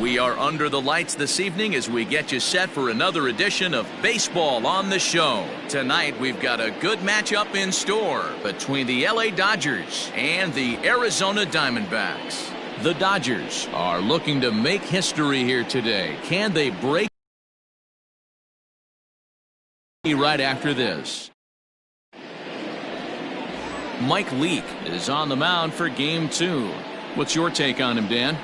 We are under the lights this evening as we get you set for another edition of Baseball on the Show. Tonight we've got a good matchup in store between the LA Dodgers and the Arizona Diamondbacks. The Dodgers are looking to make history here today. Can they break right after this? Mike Leake is on the mound for Game 2. What's your take on him, Dan?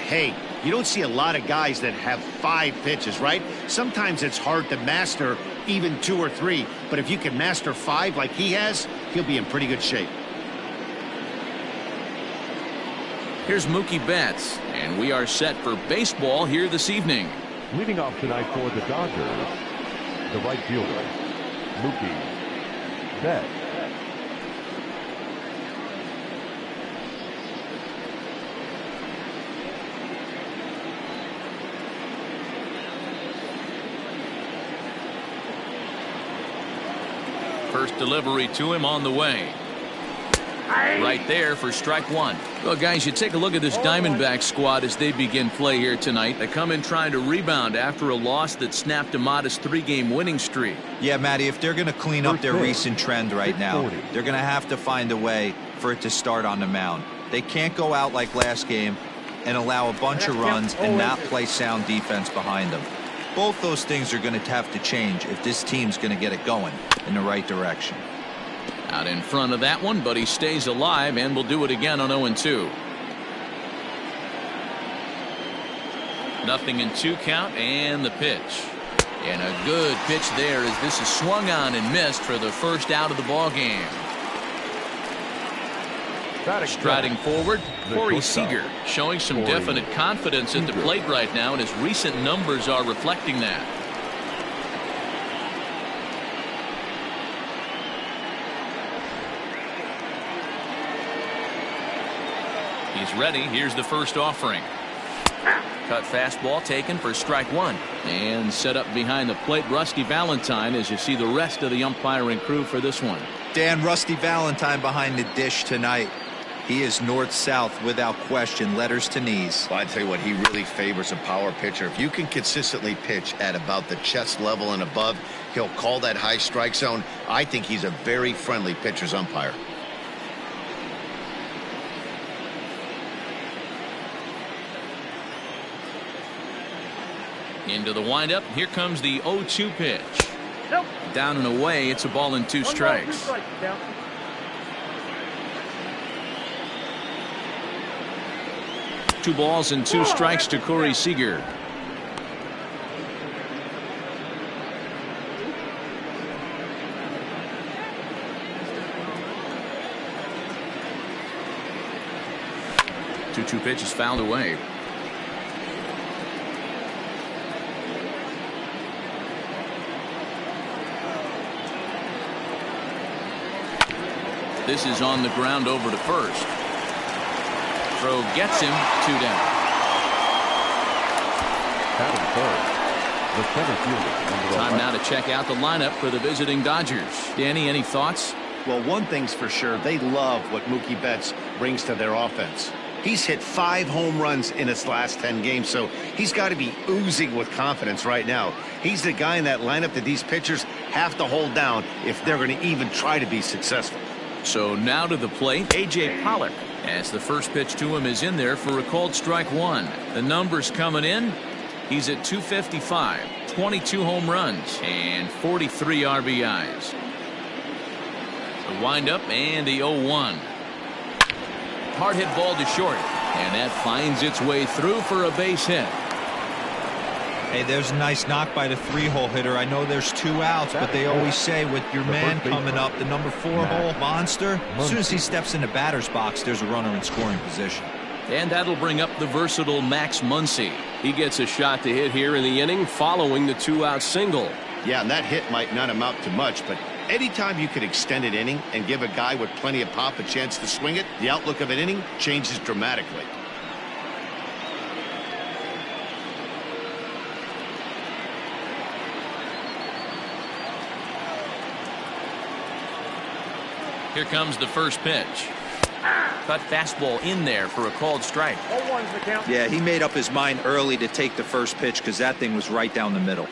Hey, you don't see a lot of guys that have 5 pitches, right? Sometimes it's hard to master even 2 or 3, but if you can master 5 like he has, he'll be in pretty good shape. Here's Mookie Betts, and we are set for baseball here this evening. Leading off tonight for the Dodgers, the right fielder, Mookie Betts. First delivery to him on the way. Right there for strike 1. Well, guys, you take a look at this Diamondback squad as they begin play here tonight. They come in trying to rebound after a loss that snapped a modest 3-game winning streak. Yeah, Matty, if they're going to clean up their recent trend right now, they're going to have to find a way for it to start on the mound. They can't go out like last game and allow a bunch of runs and not play sound defense behind them. Both those things are going to have to change if this team's going to get it going in the right direction. Out in front of that one, but he stays alive and will do it again on 0-2. Nothing in 2 count, and the pitch. And a good pitch there as this is swung on and missed for the first out of the ball game. Striding forward, Corey Seager showing some definite confidence at the plate right now, and his recent numbers are reflecting that. He's ready. Here's the first offering. Cut fastball taken for strike 1. And set up behind the plate, Rusty Valentine, as you see the rest of the umpiring crew for this one. Dan, Rusty Valentine behind the dish tonight. He is north-south without question, letters to knees. Well, I tell you what, he really favors a power pitcher. If you can consistently pitch at about the chest level and above, he'll call that high strike zone. I think he's a very friendly pitcher's umpire. Into the windup. Here comes the 0-2 pitch. Down and away. It's a ball and 2 strikes. 2 balls and 2 strikes to Corey Seager. Two pitches fouled away. This is on the ground over to first. Throw gets him 2 down. Time now to check out the lineup for the visiting Dodgers. Danny, any thoughts? Well, one thing's for sure. They love what Mookie Betts brings to their offense. He's hit 5 home runs in his last 10 games, so he's got to be oozing with confidence right now. He's the guy in that lineup that these pitchers have to hold down if they're going to even try to be successful. So now to the plate, A.J. Pollock, as the first pitch to him is in there for a called strike 1. The numbers coming in. He's at 255, 22 home runs, and 43 RBIs. The windup and the 0-1. Hard hit ball to short, and that finds its way through for a base hit. Hey, there's a nice knock by the 3-hole hitter. I know there's 2 outs, but they always say with your man coming up, the number 4-hole monster, as soon as he steps in the batter's box, there's a runner in scoring position. And that'll bring up the versatile Max Muncy. He gets a shot to hit here in the inning following the 2-out single. Yeah, and that hit might not amount to much, but anytime you can extend an inning and give a guy with plenty of pop a chance to swing it, the outlook of an inning changes dramatically. Here comes the first pitch. cut fastball in there for a called strike. Yeah, he made up his mind early to take the first pitch because that thing was right down the middle.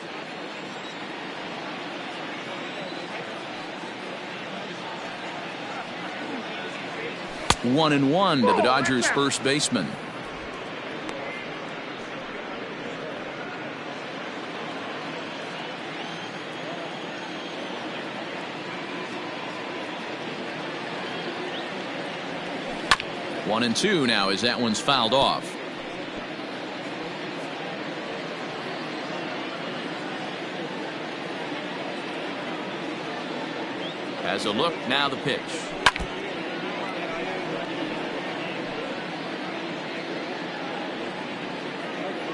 One and one to the Dodgers first baseman. One and two now as that one's fouled off. Has a look, now the pitch.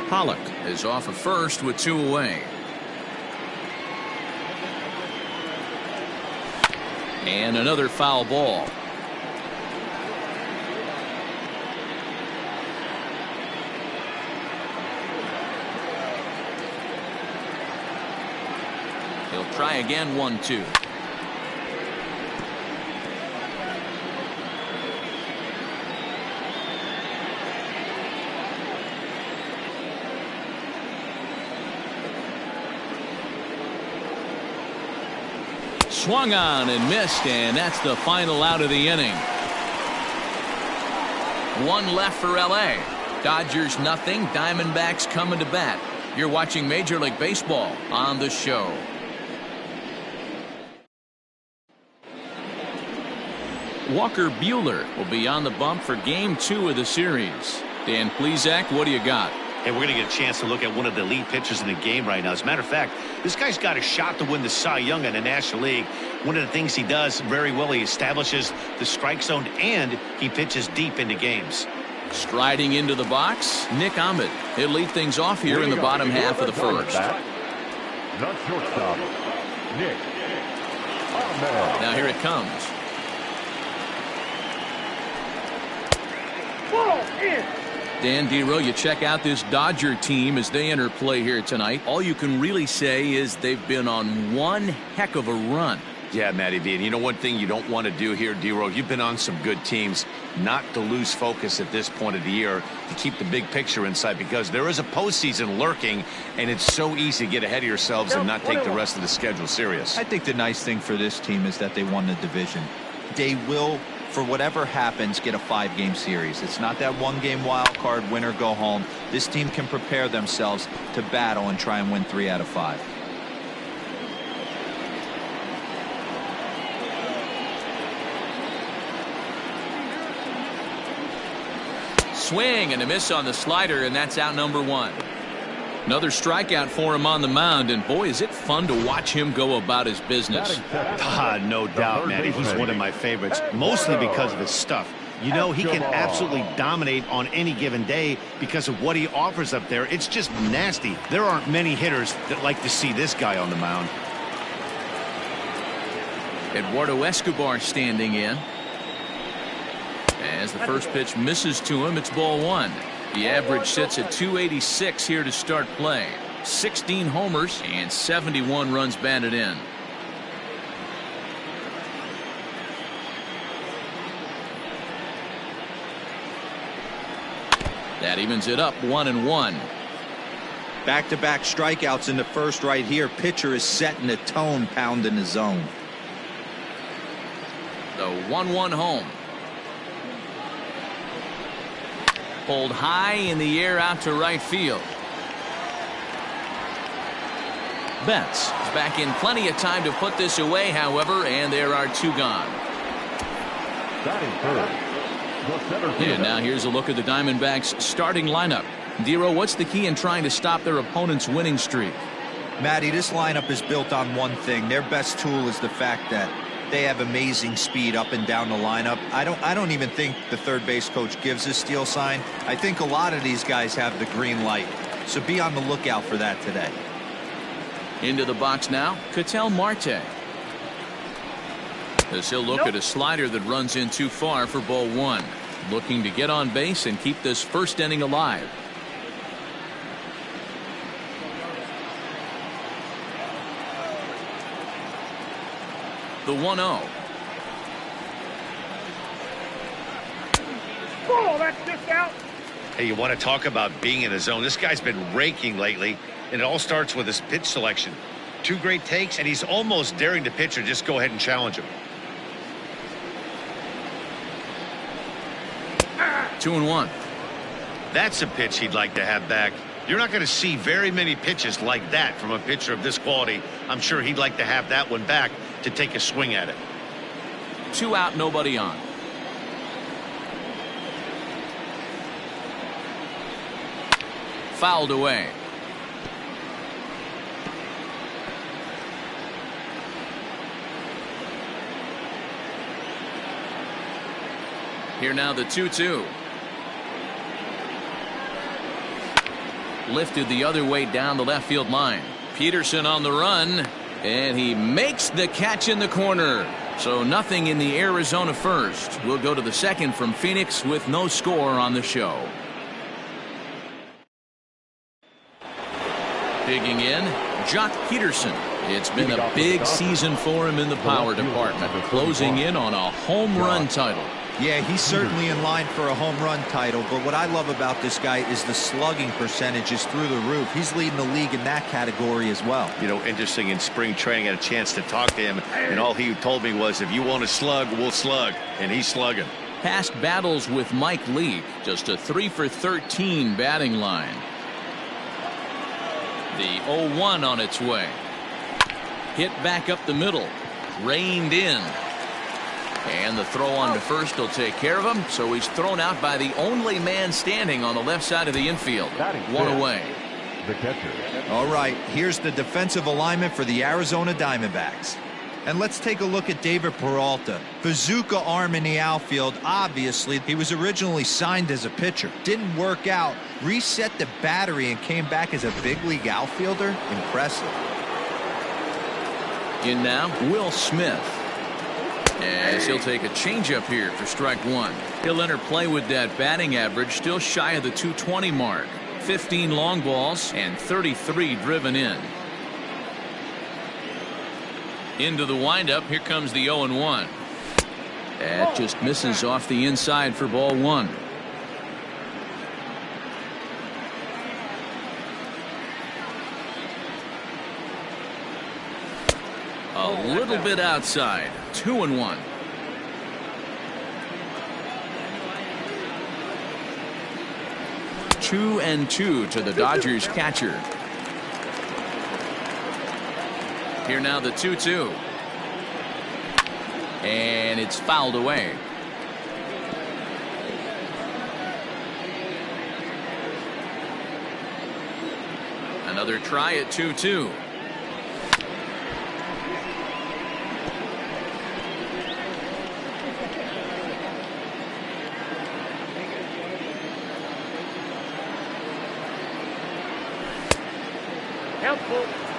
Pollock is off of first with two away. And another foul ball. He'll try again, 1-2. Swung on and missed, and that's the final out of the inning. One left for LA. Dodgers nothing. Diamondbacks coming to bat. You're watching Major League Baseball on the show. Walker Buehler will be on the bump for game 2 of the series. Dan Plesac, what do you got? Hey, we're going to get a chance to look at one of the elite pitchers in the game right now. As a matter of fact, this guy's got a shot to win the Cy Young in the National League. One of the things he does very well, he establishes the strike zone and he pitches deep into games. Striding into the box, Nick Ahmed. He'll lead things off here in the bottom half of the first. The shortstop, Nick Ahmed. Now here it comes. Dan Dero, you check out this Dodger team as they enter play here tonight. All you can really say is they've been on one heck of a run. Yeah, Matty V. And you know one thing you don't want to do here, Dero, you've been on some good teams, not to lose focus at this point of the year, to keep the big picture in sight, because there is a postseason lurking, and it's so easy to get ahead of yourselves and not take the rest of the schedule serious. I think the nice thing for this team is that they won the division. They will, for whatever happens, get a 5-game series. It's not that 1-game wild card, win or go home. This team can prepare themselves to battle and try and win 3 out of 5. Swing and a miss on the slider, and that's out number 1. Another strikeout for him on the mound, and boy, is it fun to watch him go about his business. No doubt, Matty. He's one of my favorites, mostly because of his stuff. You know, he can absolutely dominate on any given day because of what he offers up there. It's just nasty. There aren't many hitters that like to see this guy on the mound. Eduardo Escobar standing in. As the first pitch misses to him, it's ball 1. The average sits at 286 here to start play. 16 homers and 71 runs batted in. That evens it up, 1-1. Back-to-back strikeouts in the first right here. Pitcher is setting the tone, pounding the zone. The 1-1 home. Pulled high in the air out to right field. Betts is back in plenty of time to put this away, however, and there are 2 gone. And now here's a look at the Diamondbacks starting lineup. Dero, what's the key in trying to stop their opponent's winning streak? Matty, this lineup is built on one thing. Their best tool is the fact that they have amazing speed up and down the lineup. I don't even think the third base coach gives a steal sign. I think a lot of these guys have the green light. So be on the lookout for that today. Into the box now, Ketel Marte. As he'll look at a slider that runs in too far for ball 1. Looking to get on base and keep this first inning alive. The 1-0. Hey, you want to talk about being in the zone? This guy's been raking lately, and it all starts with his pitch selection. 2 great takes, and he's almost daring the pitcher just go ahead and challenge him. 2-1. That's a pitch he'd like to have back. You're not going to see very many pitches like that from a pitcher of this quality. I'm sure he'd like to have that one back to take a swing at it. 2 out, nobody on. Fouled away. Here now the 2-2. Lifted the other way down the left field line. Peterson on the run, and he makes the catch in the corner. So nothing in the Arizona first. We'll go to the second from Phoenix with no score on the show. Digging in, Jock Peterson. It's been a big season for him in the power department, closing in on a home run title. Yeah, he's certainly in line for a home run title, but what I love about this guy is the slugging percentage is through the roof. He's leading the league in that category as well. You know, interesting, in spring training, I had a chance to talk to him, and all he told me was, if you want to slug, we'll slug, and he's slugging. Past battles with Mike Leake, just a 3-for-13 batting line. The 0-1 on its way. Hit back up the middle. Reined in. And the throw on to first will take care of him. So he's thrown out by the only man standing on the left side of the infield. 1 away. The catcher. All right, here's the defensive alignment for the Arizona Diamondbacks. And let's take a look at David Peralta. Bazooka arm in the outfield. Obviously, he was originally signed as a pitcher. Didn't work out. Reset the battery and came back as a big league outfielder. Impressive. In now, Will Smith. As he'll take a changeup here for strike 1. He'll enter play with that batting average still shy of the 220 mark. 15 long balls and 33 driven in. Into the windup. Here comes the 0-1. That just misses off the inside for ball 1. A little bit outside. 2-1. Two and 2 to the Dodgers catcher. Here now the 2-2. And it's fouled away. Another try at 2-2.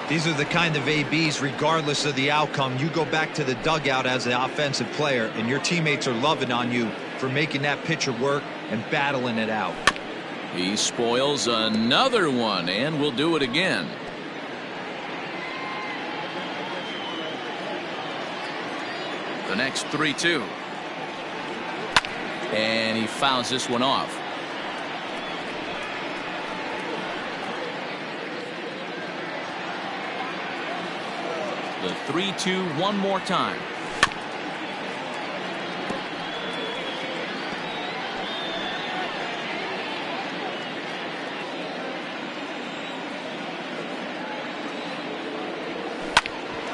These are the kind of ABs, regardless of the outcome, you go back to the dugout as an offensive player, and your teammates are loving on you for making that pitcher work and battling it out. He spoils another one, and will do it again. The next 3-2. And he fouls this one off. The 3-2 one more time.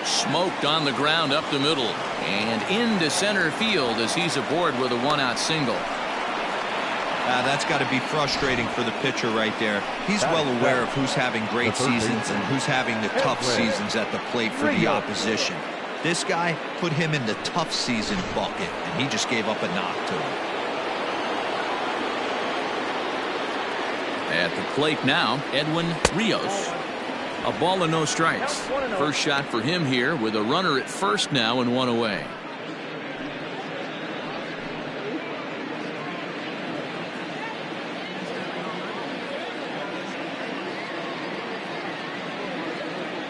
Smoked on the ground up the middle and into center field as he's aboard with a 1-out single. That's got to be frustrating for the pitcher right there. He's well aware of who's having great seasons and who's having the tough seasons at the plate for the opposition. This guy put him in the tough season bucket, and he just gave up a knock to him. At the plate now, Edwin Rios. A ball and no strikes. First shot for him here with a runner at first now and 1 away.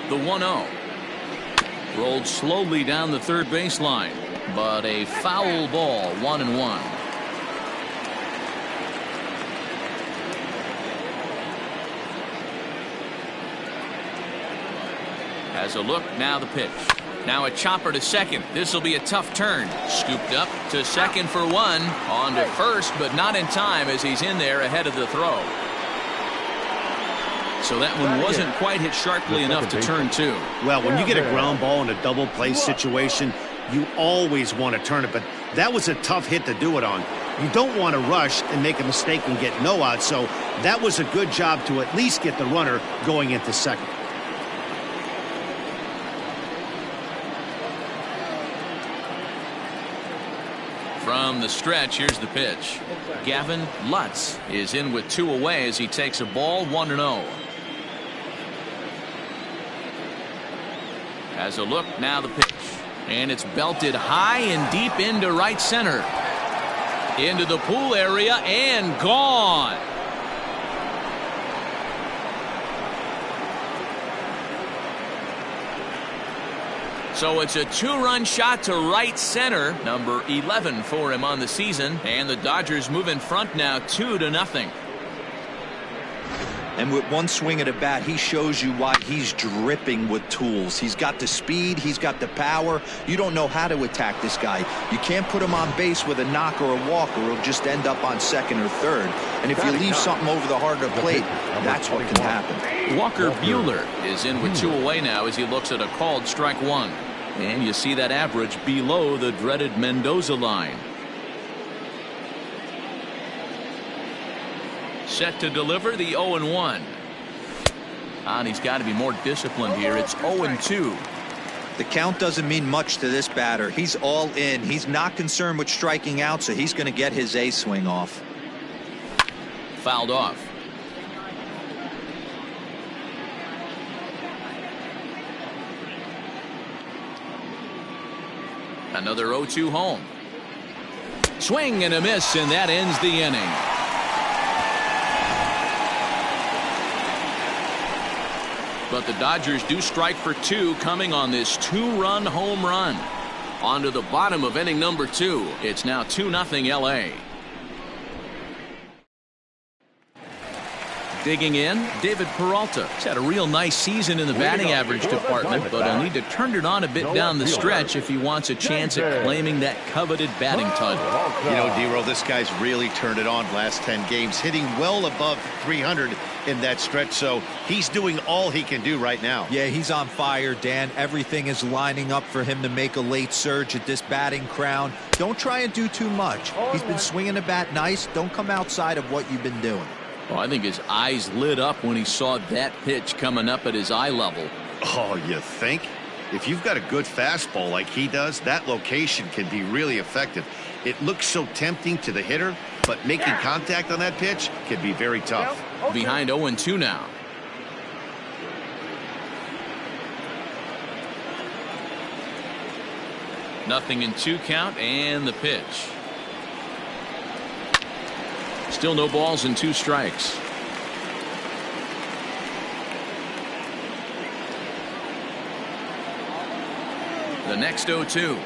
The 1-0. Rolled slowly down the third baseline, but a foul ball. 1-1. Has a look, now the pitch. Now a chopper to second. This will be a tough turn. Scooped up to second for one. On to first, but not in time as he's in there ahead of the throw. So that one wasn't quite hit sharply enough to turn two. Well, when you get a ground ball in a double play situation, you always want to turn it, but that was a tough hit to do it on. You don't want to rush and make a mistake and get no out, so that was a good job to at least get the runner going into second. From the stretch, here's the pitch. Gavin Lutz is in with 2 away as he takes a ball 1-0. Has a look, now the pitch. And it's belted high and deep into right center. Into the pool area and gone. So it's a 2-run shot to right center, number 11 for him on the season, and the Dodgers move in front now 2-0. And with one swing of the bat, he shows you why he's dripping with tools. He's got the speed, he's got the power. You don't know how to attack this guy. You can't put him on base with a knock or a walk, or he'll just end up on second or third. And if you leave something over the heart of the plate, that's what can happen. Walker Buehler is in with 2 away now as he looks at a called strike 1. And you see that average below the dreaded Mendoza line. Set to deliver the 0-1. And he's got to be more disciplined here. It's 0-2. The count doesn't mean much to this batter. He's all in. He's not concerned with striking out, so he's going to get his A swing off. Fouled off. Another 0-2 home. Swing and a miss, and that ends the inning. But the Dodgers do strike for 2 coming on this 2-run home run. On to the bottom of inning number 2. It's now 2-0 LA. Digging in, David Peralta. He's had a real nice season in the batting average department, but he'll need to turn it on a bit down the stretch if he wants a chance at claiming that coveted batting title. You know, D-Row, this guy's really turned it on the last 10 games, hitting well above 300 in that stretch, so he's doing all he can do right now. Yeah, he's on fire, Dan. Everything is lining up for him to make a late surge at this batting crown. Don't try and do too much. He's been swinging the bat nice. Don't come outside of what you've been doing. Well, I think his eyes lit up when he saw that pitch coming up at his eye level. Oh, you think? If you've got a good fastball like he does, that location can be really effective. It looks so tempting to the hitter, but making contact on that pitch can be very tough. Behind 0-2 now. Nothing in 2 count, and the pitch. Still no balls and 2 strikes. The next 0-2.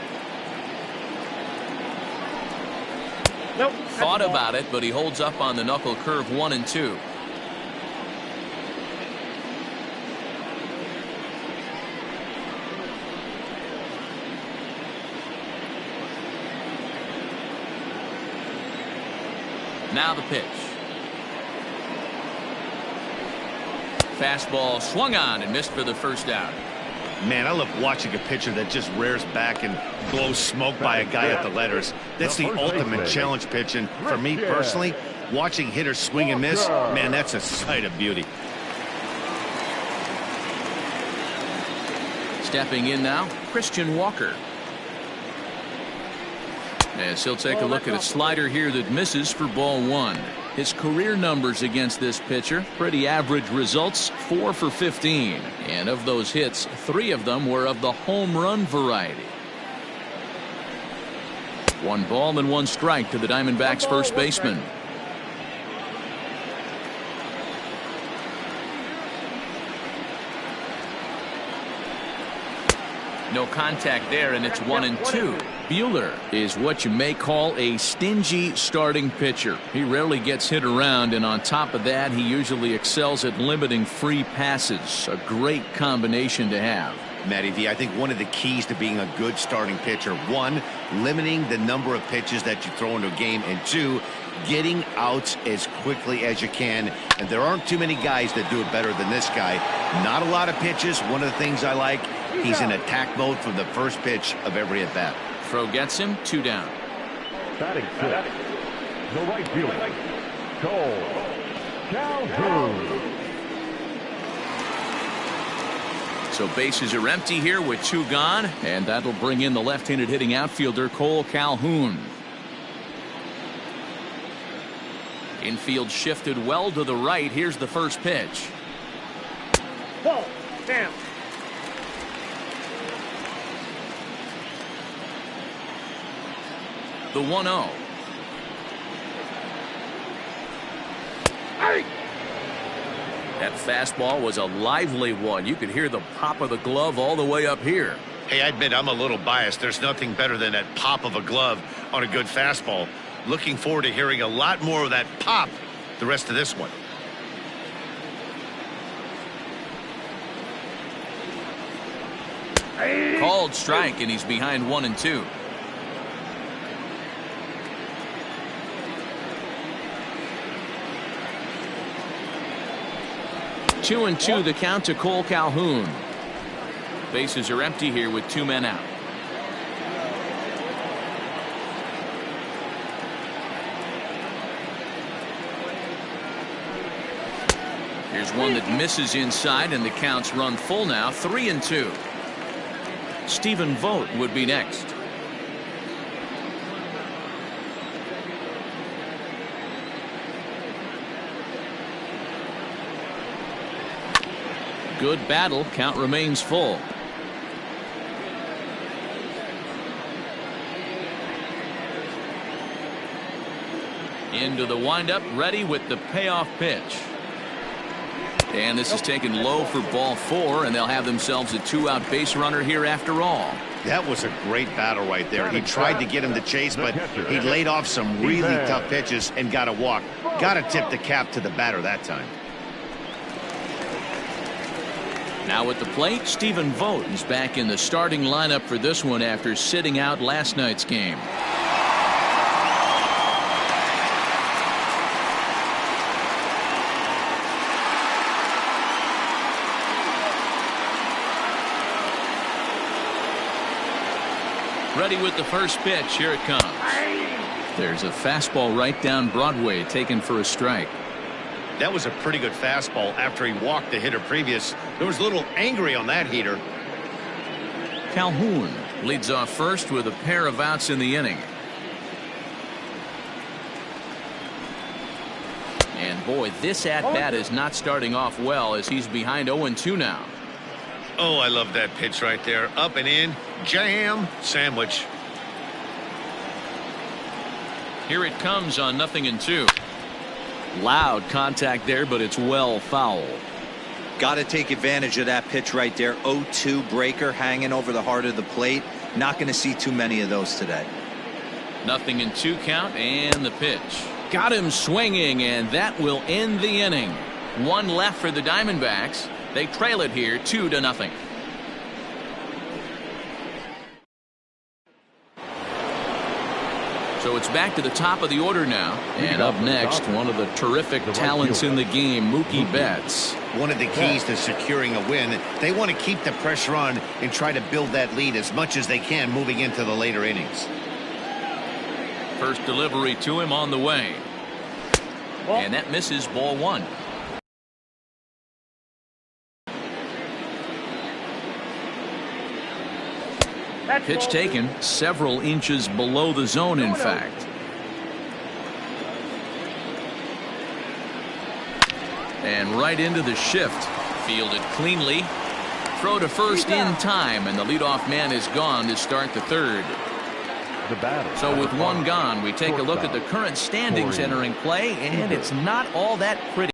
Nope. Thought about it, but he holds up on the knuckle curve 1 and 2. Now the pitch. Fastball swung on and missed for the first out. Man, I love watching a pitcher that just rears back and blows smoke by a guy at the letters. That's the ultimate challenge pitch, and for me personally, watching hitters swing and miss, man, that's a sight of beauty. Stepping in now, Christian Walker. As he'll take a look at a slider here that misses for ball 1. His career numbers against this pitcher, pretty average results, 4 for 15. And of those hits, 3 of them were of the home run variety. 1 ball and 1 strike to the Diamondbacks first baseman. No contact there, and it's 1-2. Buehler is what you may call a stingy starting pitcher. He rarely gets hit around, and on top of that, he usually excels at limiting free passes. A great combination to have. Matty V, I think one of the keys to being a good starting pitcher, one, limiting the number of pitches that you throw into a game, and two, getting outs as quickly as you can. And there aren't too many guys that do it better than this guy. Not a lot of pitches. One of the things I like, he's in attack mode from the first pitch of every at bat. Throw gets him, 2 down. Batting six, the right fielder, Cole Calhoun. So bases are empty here with 2 gone, and that'll bring in the left-handed hitting outfielder Cole Calhoun. Infield shifted well to the right. Here's the first pitch. Ball. Damn. The 1-0. That fastball was a lively one. You could hear the pop of the glove all the way up here. Hey, I admit I'm a little biased. There's nothing better than that pop of a glove on a good fastball. Looking forward to hearing a lot more of that pop the rest of this one. Called strike, and he's behind 1-2. Two and 2 the count to Cole Calhoun. Bases are empty here with 2 men out. Here's one that misses inside, and the counts run full now, 3-2. Stephen Vogt would be next. Good battle. Count remains full. Into the windup, ready with the payoff pitch. And this is taken low for ball 4, and they'll have themselves a 2-out base runner here after all. That was a great battle right there. He tried to get him to chase, but he laid off some really tough pitches and got a walk. Got to tip the cap to the batter that time. Now at the plate, Stephen Vogt is back in the starting lineup for this one after sitting out last night's game. Ready with the first pitch. Here it comes. There's a fastball right down Broadway, taken for a strike. That was a pretty good fastball after he walked the hitter previous. There was a little angry on that heater. Calhoun leads off first with a pair of outs in the inning. And boy, this at-bat is not starting off well as he's behind 0-2 now. Oh, I love that pitch right there. Up and in. Jam sandwich. Here it comes on 0-2. Loud contact there, but it's well foul. Got to take advantage of that pitch right there. 0-2 breaker hanging over the heart of the plate. Not going to see too many of those today. 0-2 count, and the pitch. Got him swinging, and that will end the inning. 1 left for the Diamondbacks. They trail it here 2-0. So it's back to the top of the order now. And up next, one of the terrific talents in the game, Mookie Betts. One of the keys to securing a win, they want to keep the pressure on and try to build that lead as much as they can moving into the later innings. First delivery to him on the way. And that misses, ball 1. Pitch taken several inches below the zone, in fact. And right into the shift. Fielded cleanly. Throw to first in time, and the leadoff man is gone to start the third. So with 1 gone, we take a look at the current standings entering play, and it's not all that pretty.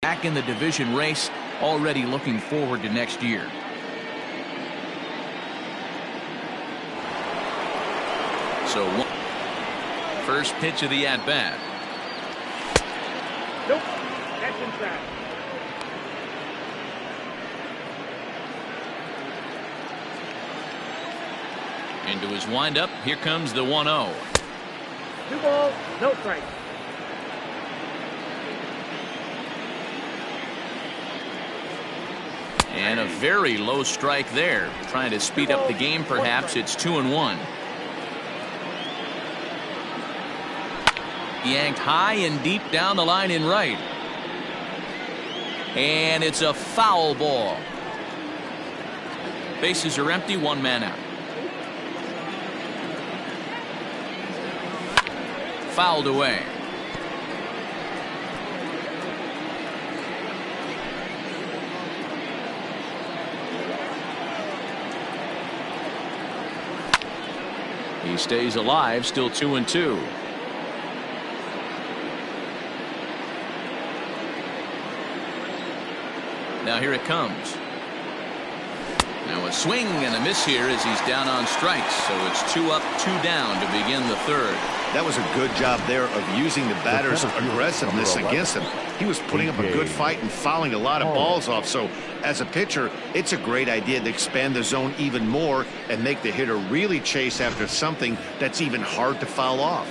Back in the division race, already looking forward to next year. So first pitch of the at-bat. Nope. That's inside. Into his windup. Here comes the 1-0. 2 balls, no strikes. And a very low strike there. Trying to speed up the game, perhaps. It's 2-1. Yanked high and deep down the line in right. And it's a foul ball. Bases are empty, 1 man out. Fouled away. He stays alive, still 2-2. Now here it comes. Now a swing and a miss here as he's down on strikes. So it's 2 up, 2 down to begin the third. That was a good job there of using the batter's aggressiveness against him. He was putting up a good fight and fouling a lot of balls off. So as a pitcher, it's a great idea to expand the zone even more and make the hitter really chase after something that's even hard to foul off.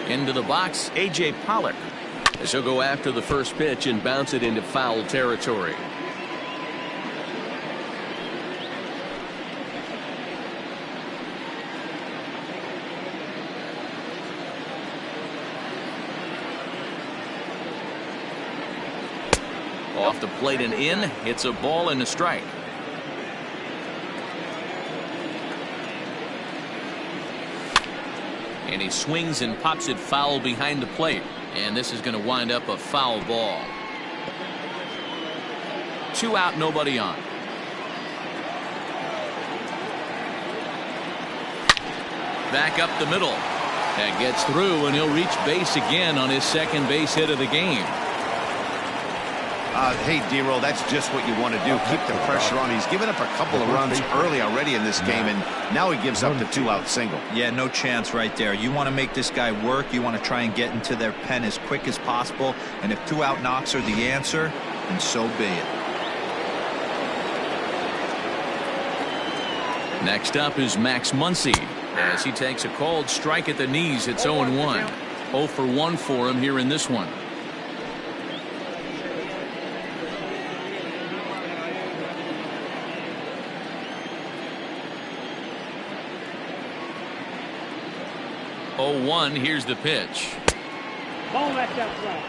Into the box, A.J. Pollock. As he'll go after the first pitch and bounce it into foul territory. Off the plate and in. It's a ball and a strike. And he swings and pops it foul behind the plate. And this is going to wind up a foul ball. 2 out, nobody on. Back up the middle. That gets through, and he'll reach base again on his second base hit of the game. Hey, D-Roll, that's just what you want to do. Keep the pressure on. He's given up a couple of runs early already in this game, and now he gives up the 2-out single. Yeah, no chance right there. You want to make this guy work. You want to try and get into their pen as quick as possible. And if 2-out knocks are the answer, then so be it. Next up is Max Muncy as he takes a called strike at the knees. It's 0-1. 0 for 1 for him here in this one. Here's the pitch. Ball left outside.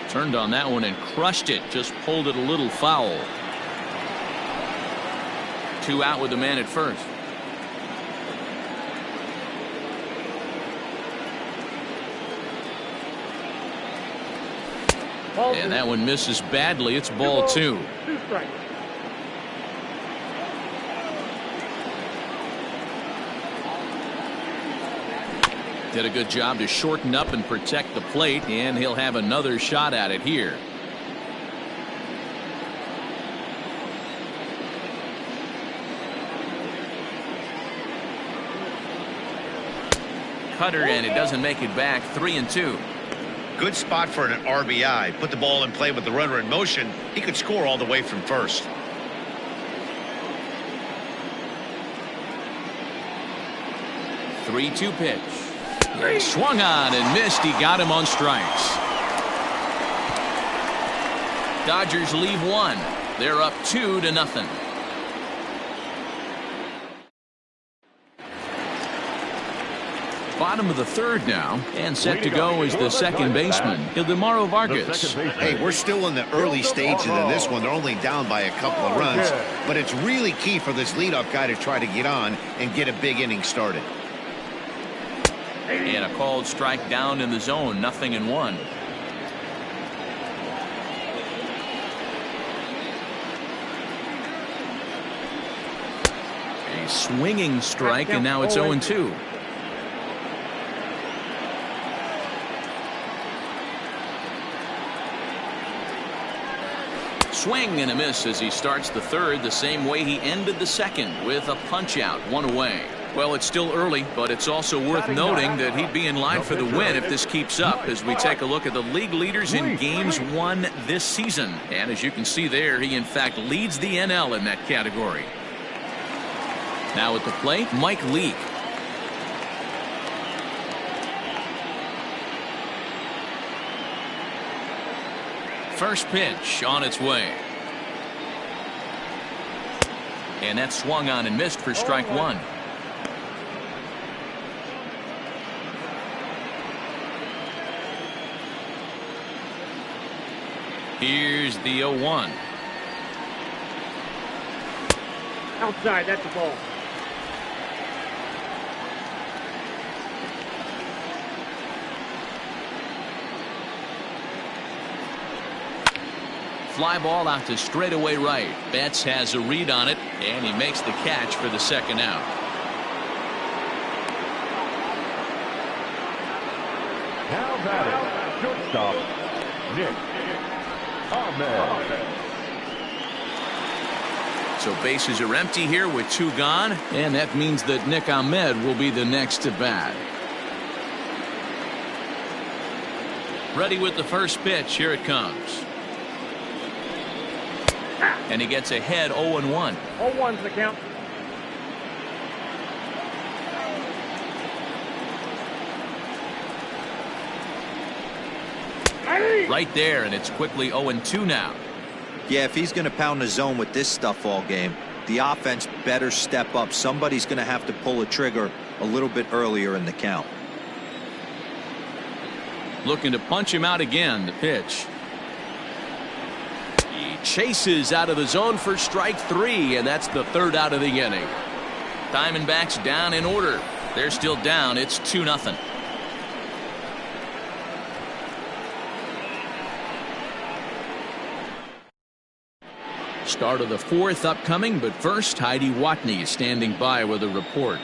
Turned on that one and crushed it. Just pulled it a little foul. 2 out with the man at first. And that one misses badly. It's ball 2. 2 strikes. Did a good job to shorten up and protect the plate, and he'll have another shot at it here. Cutter, and it doesn't make it back. 3-2. Good spot for an RBI. Put the ball in play with the runner in motion. He could score all the way from first. Three-two pitch. He swung on and missed. He got him on strikes. Dodgers leave 1. They're up 2-0. Bottom of the third now, and set to go is the second baseman, Ildemaro Vargas. Hey, we're still in the early stages of this one. They're only down by a couple of runs, but it's really key for this leadoff guy to try to get on and get a big inning started. And a called strike down in the zone, 0-1. A swinging strike, and now it's 0-2. Swing and a miss as he starts the third the same way he ended the second, with a punch out, one away. Well, it's still early, but it's also worth noting that he'd be in line for the win if this keeps up as we take a look at the league leaders in games won this season. And as you can see there, he in fact leads the NL in that category. Now at the plate, Mike Leake. First pitch on its way. And that swung on and missed for strike one. Here's the 0-1. Outside, that's the ball. Fly ball out to straightaway right. Betts has a read on it, and he makes the catch for the second out. Now batting, shortstop, Nick Ahmed. So bases are empty here with two gone, and that means that Nick Ahmed will be the next to bat. Ready with the first pitch. Here it comes. And he gets ahead 0-1. 0-1's the count. Right there, and it's quickly 0-2 now. Yeah, if he's going to pound the zone with this stuff all game, the offense better step up. Somebody's going to have to pull a trigger a little bit earlier in the count. Looking to punch him out again. The pitch. He chases out of the zone for strike three, and that's the third out of the inning. Diamondbacks down in order. They're still down. It's 2-0. Start of the fourth upcoming, but first, Heidi Watney is standing by with a report.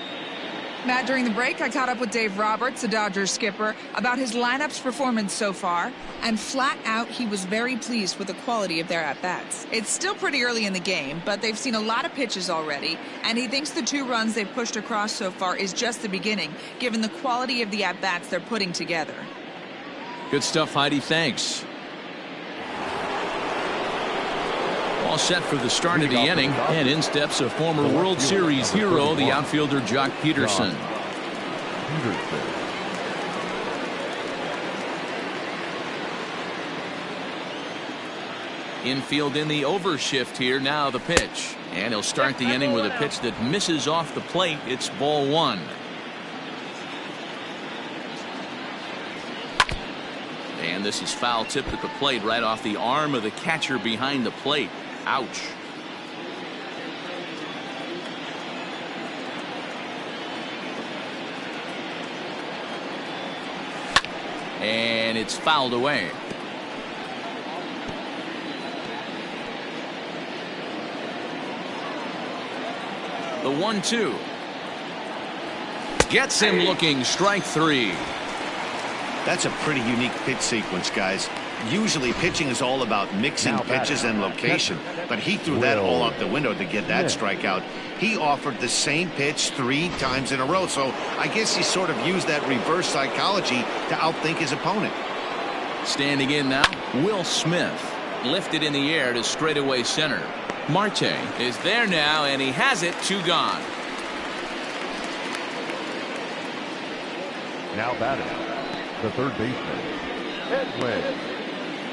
Matt, during the break, I caught up with Dave Roberts, the Dodgers skipper, about his lineup's performance so far, and flat out, he was very pleased with the quality of their at-bats. It's still pretty early in the game, but they've seen a lot of pitches already, and he thinks the 2 runs they've pushed across so far is just the beginning, given the quality of the at-bats they're putting together. Good stuff, Heidi. Thanks. All set for the start of the inning, and in steps a former World Series hero, the outfielder Jock Peterson. Infield in the overshift here. Now the pitch, and he'll start the inning with a pitch that misses off the plate. It's ball one. And this is foul tipped at the plate, right off the arm of the catcher behind the plate. Ouch. And it's fouled away. The 1-2 gets him looking. Strike three. That's a pretty unique pitch sequence, guys. Usually pitching is all about mixing pitches and location, but he threw that all out the window to get that strikeout. He offered the same pitch 3 times in a row, so I guess he sort of used that reverse psychology to outthink his opponent. Standing in now, Will Smith. Lifted in the air to straightaway center. Marte is there now, and he has it. 2 gone. Now batting, the third baseman, Edwin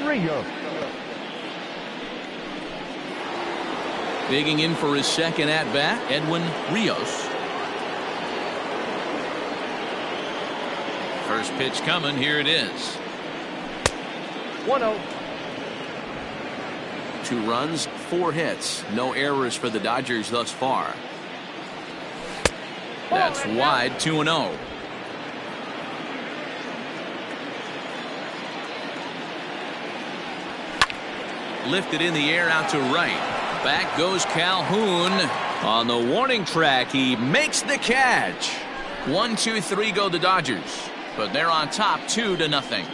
Rios. Digging in for his second at-bat, Edwin Rios. First pitch coming. Here it is. 1-0. 2 runs, 4 hits. No errors for the Dodgers thus far. That's wide. 2-0. Lifted in the air out to right. Back goes Calhoun. On the warning track, he makes the catch. 1, 2, 3 go the Dodgers, but they're on top 2-0.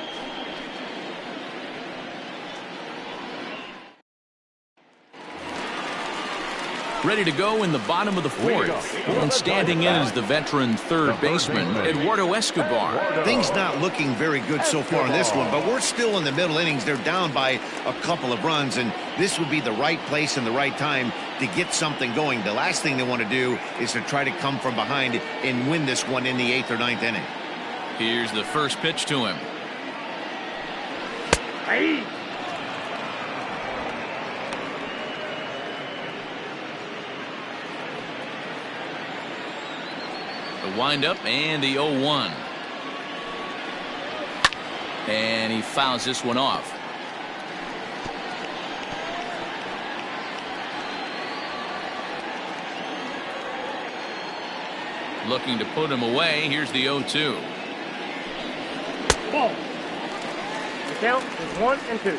Ready to go in the bottom of the fourth. And standing in is the veteran third baseman, Eduardo Escobar. Things not looking very good so far in this one, but we're still in the middle innings. They're down by a couple of runs, and this would be the right place and the right time to get something going. The last thing they want to do is to try to come from behind and win this one in the 8th or 9th inning. Here's the first pitch to him. Hey. The windup and the 0-1. And he fouls this one off. Looking to put him away. Here's the 0-2. Ball. The count is 1-2.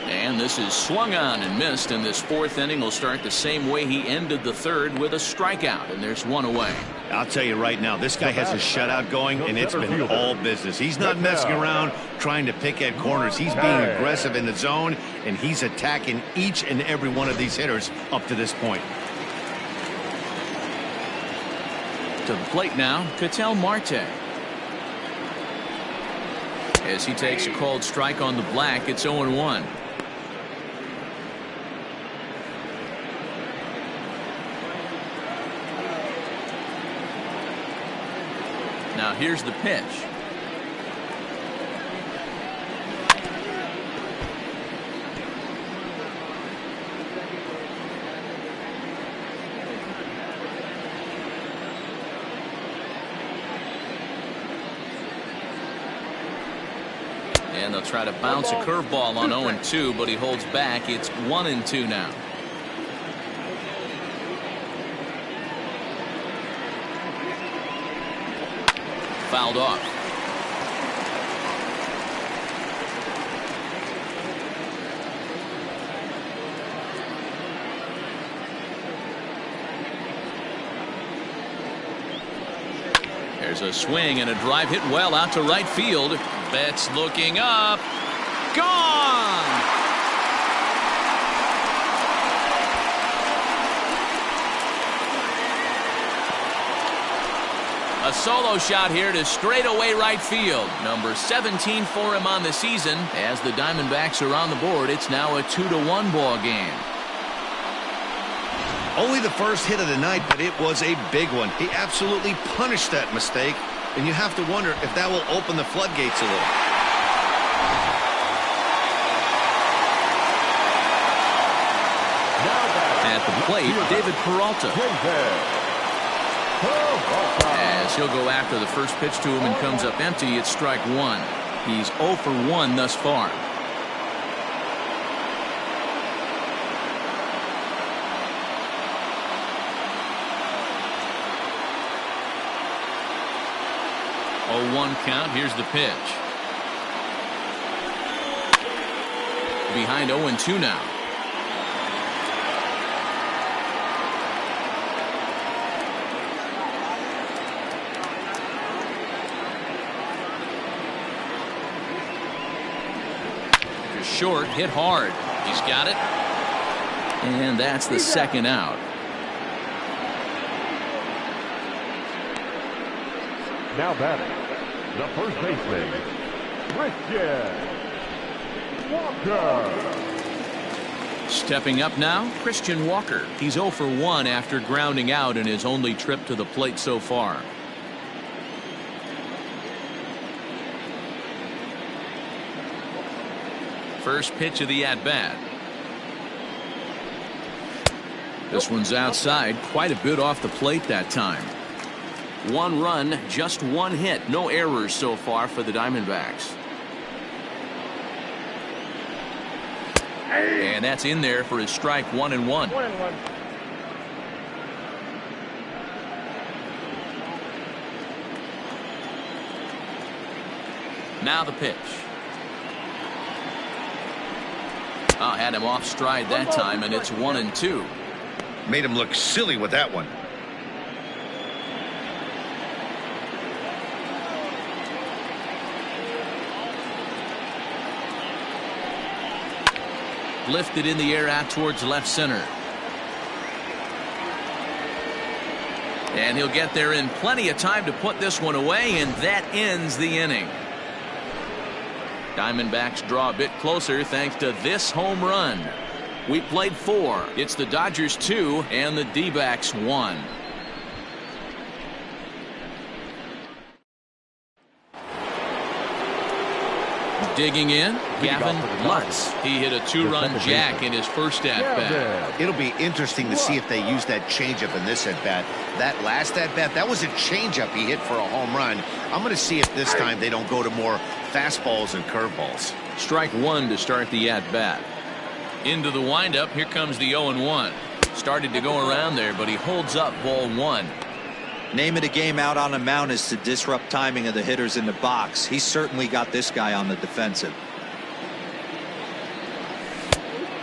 And this is swung on and missed, and this fourth inning will start the same way he ended the third, with a strikeout, and there's one away. I'll tell you right now, this guy has a shutout going, and it's been all business. He's not messing around trying to pick at corners. He's being aggressive in the zone, and he's attacking each and every one of these hitters up to this point. To the plate now, Ketel Marte. As he takes a called strike on the black, it's 0-1. Now here's the pitch. And they'll try to bounce a curveball on 0-2, but he holds back. It's 1-2 now. Fouled off. There's a swing and a drive hit well out to right field. Betts looking up. Gone! A solo shot here to straightaway right field. Number 17 for him on the season. As the Diamondbacks are on the board, it's now a 2-1 ball game. Only the first hit of the night, but it was a big one. He absolutely punished that mistake, and you have to wonder if that will open the floodgates a little. At the plate, David Peralta. As he'll go after the first pitch to him and comes up empty, it's strike one. He's 0 for 1 thus far. Oh, 1 count. Here's the pitch. Behind 0-2 now. Short, hit hard. He's got it. And that's the second out. Now batting, the first baseman, Christian Walker. Stepping up now, Christian Walker. He's 0 for 1 after grounding out in his only trip to the plate so far. First pitch of the at-bat. This one's outside, quite a bit off the plate that time. 1 run, just 1 hit. No errors so far for the Diamondbacks. And that's in there for his strike 1-1. 1-1. Now the pitch. Had him off stride that time, and it's 1-2. Made him look silly with that one. Lifted in the air out towards left center. And he'll get there in plenty of time to put this one away, and that ends the inning. Diamondbacks draw a bit closer thanks to this home run. We played 4. It's the Dodgers 2 and the D-backs 1. Digging in, Gavin Lutz. He hit a 2-run jack in his first at-bat. It'll be interesting to see if they use that changeup in this at-bat. That last at-bat, that was a changeup he hit for a home run. I'm going to see if this time they don't go to more fastballs and curveballs. Strike 1 to start the at-bat. Into the windup, here comes the 0-1. Started to go around there, but he holds up ball 1. Name of the game out on the mound is to disrupt timing of the hitters in the box. He's certainly got this guy on the defensive.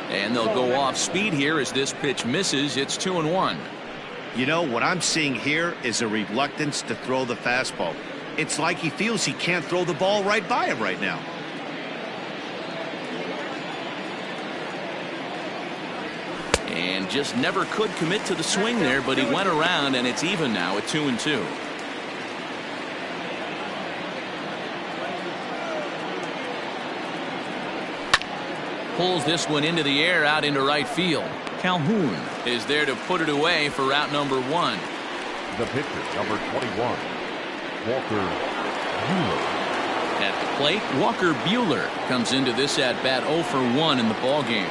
And they'll go off speed here as this pitch misses. It's 2-1. You know, what I'm seeing here is a reluctance to throw the fastball. It's like he feels he can't throw the ball right by him right now. And just never could commit to the swing there, but he went around, and it's even now at 2-2. Pulls this one into the air out into right field. Calhoun is there to put it away for route number 1. The pitcher, number 21, Walker Buehler. At the plate, Walker Buehler comes into this at-bat 0 for 1 in the ballgame.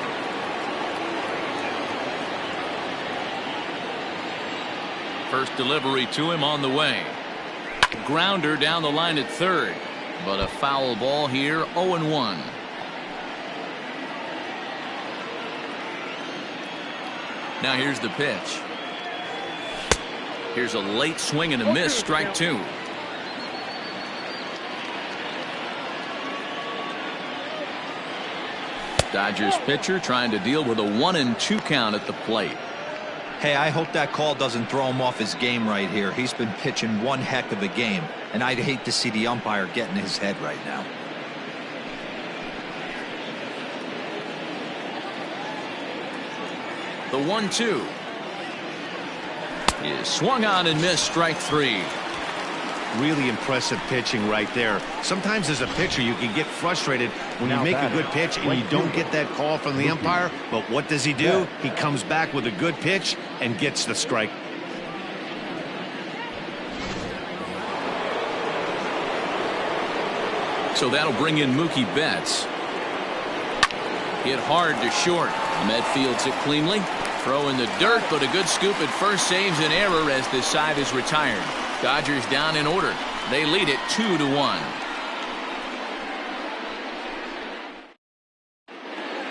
First delivery to him on the way. Grounder down the line at third, but a foul ball here. 0-1. Now here's the pitch. Here's a late swing and a miss. Strike 2. Dodgers pitcher trying to deal with a 1-2 count at the plate. Hey, I hope that call doesn't throw him off his game right here. He's been pitching one heck of a game, and I'd hate to see the umpire get in his head right now. The 1-2 is swung on and missed. Strike 3. Really impressive pitching right there. Sometimes as a pitcher you can get frustrated when you make a good pitch and you don't get that call from the umpire. But what does he do? He comes back with a good pitch and gets the strike. So that'll bring in Mookie Betts. Hit hard to short. Ahmed fields it cleanly. Throw in the dirt, but a good scoop at first saves an error as this side is retired. Dodgers down in order. They lead it 2-1.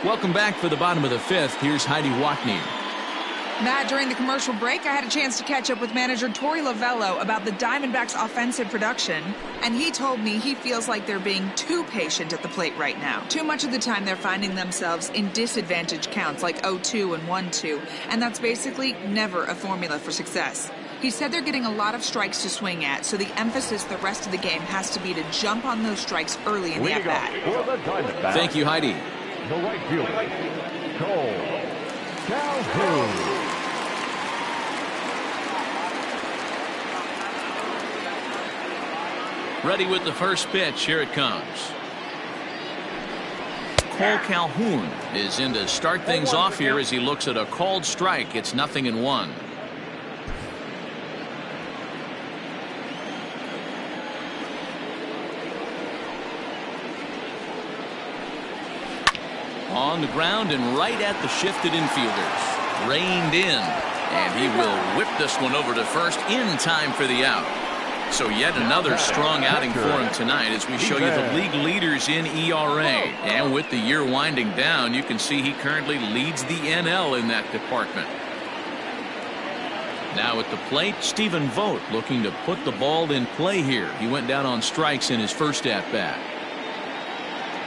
Welcome back for the bottom of the 5th. Here's Heidi Watney. Matt, during the commercial break, I had a chance to catch up with manager Torey Lovello about the Diamondbacks' offensive production, and he told me he feels like they're being too patient at the plate right now. Too much of the time they're finding themselves in disadvantage counts like 0-2 and 1-2, and that's basically never a formula for success. He said they're getting a lot of strikes to swing at, so the emphasis the rest of the game has to be to jump on those strikes early in the at-bat. Thank you, Heidi. The right fielder, Cole Calhoun. Ready with the first pitch. Here it comes. Cole Calhoun is in to start things off here as he looks at a called strike. It's 0-1. On the ground and right at the shifted infielders. Reined in. And he will whip this one over to first in time for the out. So yet another strong outing for him tonight as we show you the league leaders in ERA. And with the year winding down, you can see he currently leads the NL in that department. Now at the plate, Stephen Vogt looking to put the ball in play here. He went down on strikes in his first at-bat.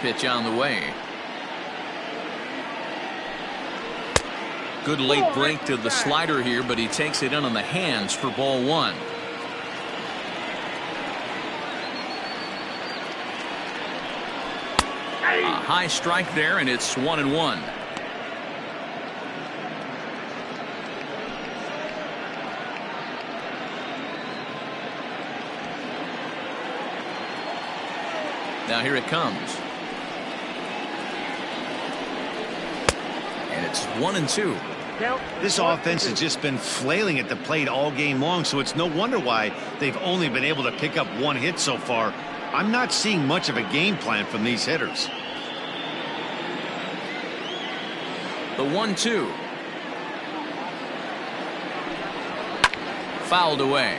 pitch on the way. Good late break to the slider here, but he takes it in on the hands for ball one. A high strike there, and it's 1-1. Now here it comes. And it's 1-2. This offense has just been flailing at the plate all game long, so it's no wonder why they've only been able to pick up one hit so far. I'm not seeing much of a game plan from these hitters. The 1-2. Fouled away.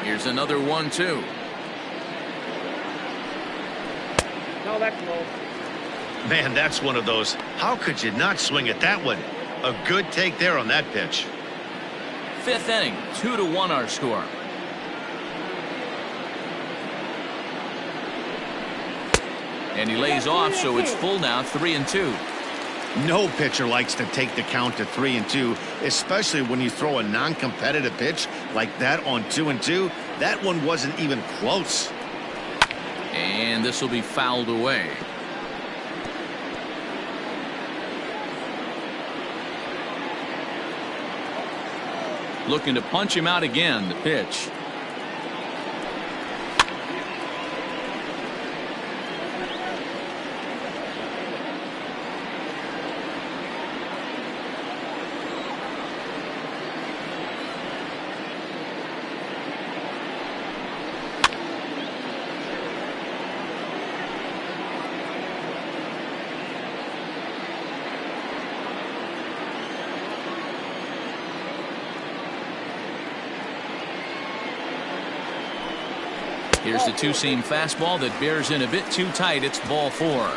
Here's another 1-2. No, that's low. Man, that's one of those. How could you not swing at that one? A good take there on that pitch. Fifth inning, 2-1 our score. And he lays off, so it's full now, 3-2. No pitcher likes to take the count to 3-2, especially when you throw a non-competitive pitch like that on 2-2. That one wasn't even close. And this will be fouled away. Looking to punch him out again, the pitch. Here's the two-seam fastball that bears in a bit too tight. It's ball four.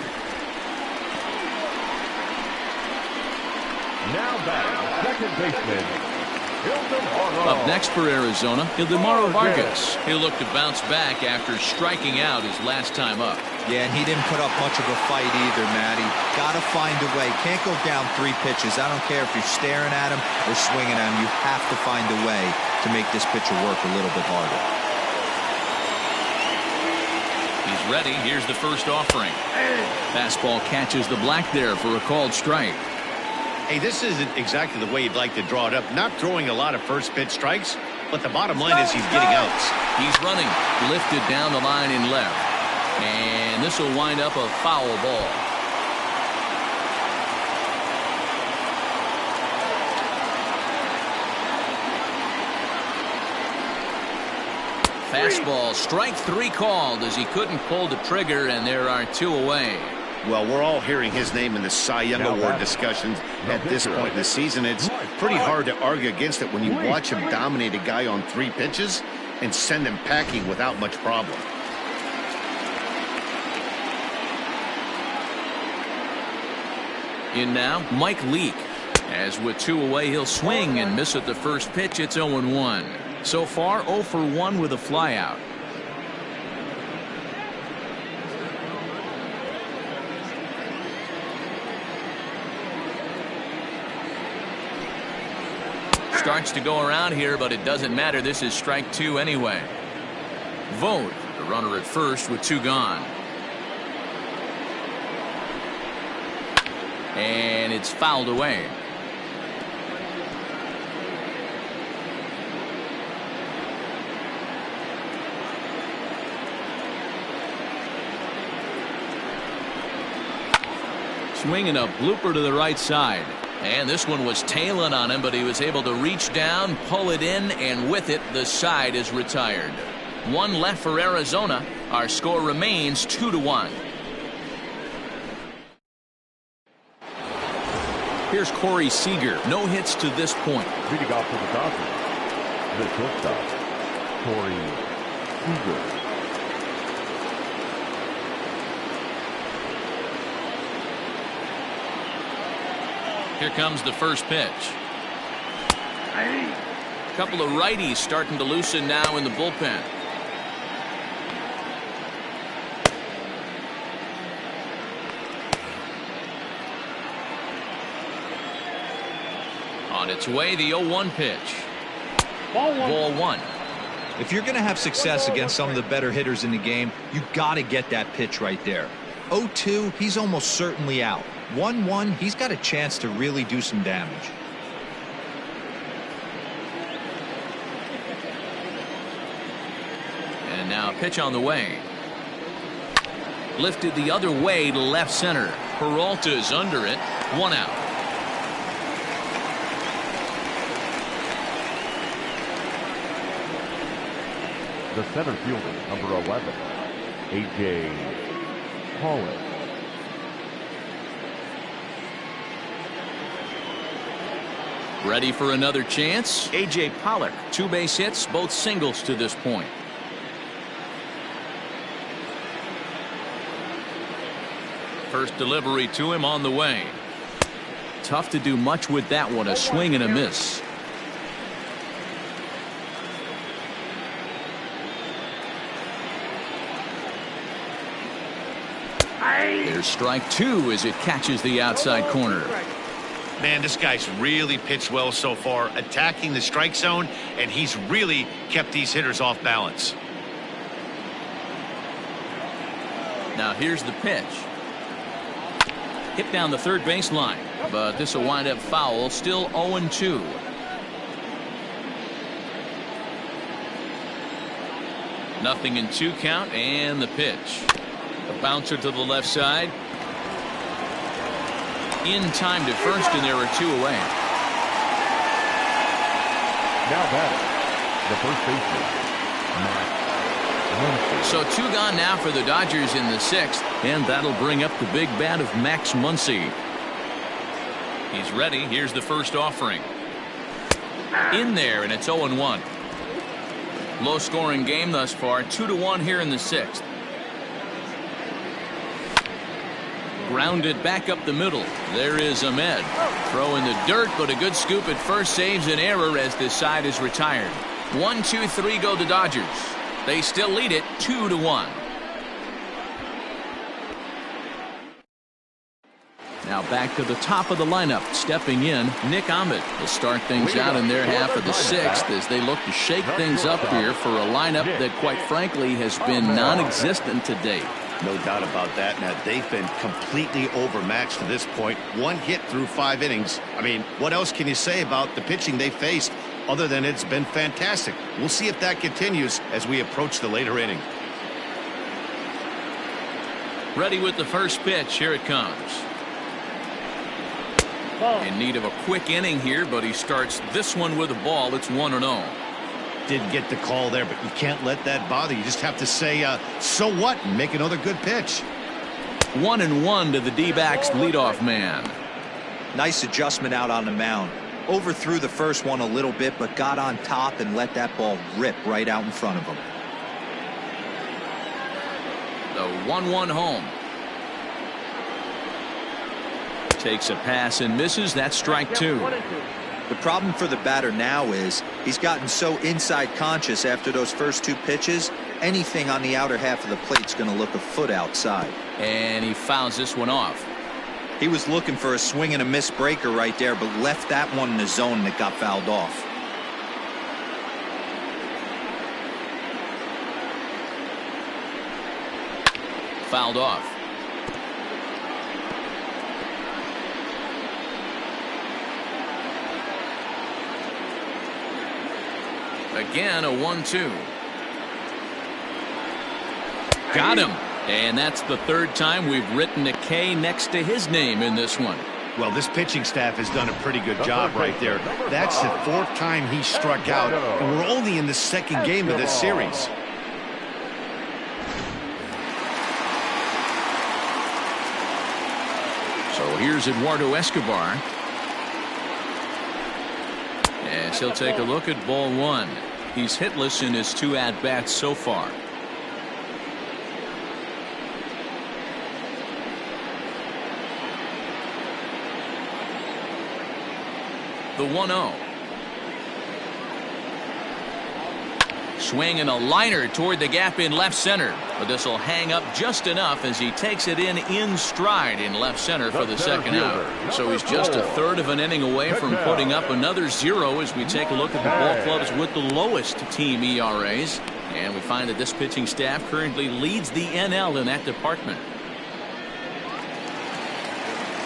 Now back, second baseman, Up next for Arizona, Ildemaro Vargas. He'll look to bounce back after striking out his last time up. Yeah, and he didn't put up much of a fight either, Matty. Got to find a way. Can't go down 3 pitches. I don't care if you're staring at him or swinging at him. You have to find a way to make this pitcher work a little bit harder. He's ready. Here's the first offering. Fastball catches the black there for a called strike. Hey, this isn't exactly the way you'd like to draw it up. Not throwing a lot of first pitch strikes, but the bottom line is he's getting outs. He's running, lifted down the line in left. And this will wind up a foul ball. Fastball, strike 3 called as he couldn't pull the trigger, and there are 2 away. Well, we're all hearing his name in the Cy Young Award discussions at this point in the season. It's pretty hard to argue against it when you watch him dominate a guy on 3 pitches and send him packing without much problem. In now, Mike Leake. As with 2 away, he'll swing and miss at the first pitch. It's 0-1. So far, 0 for 1 with a flyout. Starts to go around here, but it doesn't matter. This is strike 2 anyway. Vogt, the runner at first with 2 gone. And it's fouled away. Swinging a blooper to the right side. And this one was tailing on him, but he was able to reach down, pull it in, and with it, the side is retired. 1 left for Arizona. Our score remains 2-1. Here's Corey Seager. No hits to this point. leading off for the Dodgers, the shortstop, Corey Seager. Here comes the first pitch. A couple of righties starting to loosen now in the bullpen. On its way, the 0-1 pitch. Ball one. If you're going to have success against some of the better hitters in the game, you got to get that pitch right there. 0-2, he's almost certainly out. 1-1, he's got a chance to really do some damage. And now pitch on the way. Lifted the other way to left center. Peralta's under it. 1 out. The center fielder, number 11, A.J. Pollock. Ready for another chance? A.J. Pollock. 2 base hits, both singles to this point. First delivery to him on the way. Tough to do much with that one. A swing and a miss. There's strike 2 as it catches the outside corner. Man, this guy's really pitched well so far, attacking the strike zone, and he's really kept these hitters off balance. Now here's the pitch. Hit down the third baseline, but this will wind up foul. Still 0-2. Nothing in 2 count, and the pitch. A bouncer to the left side. In time to first, and there are 2 away. Now batting, the first baseman, Max Muncy. So 2 gone now for the Dodgers in the 6th, and that'll bring up the big bat of Max Muncy. He's ready. Here's the first offering. In there, and it's 0-1. Low scoring game thus far. 2-1 here in the 6th. Grounded back up the middle. There is Ahmed. Throw in the dirt, but a good scoop at first saves an error as this side is retired. 1, 2, 3 go the Dodgers. They still lead it 2-1. Now back to the top of the lineup. Stepping in, Nick Ahmed will start things out in their half of the 6th as they look to shake things up here for a lineup that quite frankly has been non-existent to date. No doubt about that. Now, they've been completely overmatched to this point. 1 hit through 5 innings. I mean, what else can you say about the pitching they faced other than it's been fantastic? We'll see if that continues as we approach the later inning. Ready with the first pitch. Here it comes. In need of a quick inning here, but he starts this one with a ball. It's 1-0. Didn't get the call there, but you can't let that bother you. Just have to say, so what, and make another good pitch. 1-1 to the D-backs leadoff man. Nice adjustment out on the mound. Overthrew the first one a little bit, but got on top and let that ball rip right out in front of him. The 1-1 home. Takes a pass and misses. That's strike 2. The problem for the batter now is he's gotten so inside conscious after those first 2 pitches. Anything on the outer half of the plate's going to look a foot outside. And he fouls this one off. He was looking for a swing and a miss breaker right there, but left that one in the zone that got fouled off. Fouled off. Again, a 1-2. Got him. And that's the 3rd time we've written a K next to his name in this one. Well, this pitching staff has done a pretty good job right there. That's the 4th time he struck out, and we're only in the 2nd game of this series. So here's Eduardo Escobar. As he'll take a look at ball 1. He's hitless in his 2 at-bats so far. The 1-0. Swing and a liner toward the gap in left center. But this will hang up just enough as he takes it in stride in left center for the second out. So he's just a third of an inning away from putting up another 0 as we take a look at the ball clubs with the lowest team ERAs. And we find that this pitching staff currently leads the NL in that department.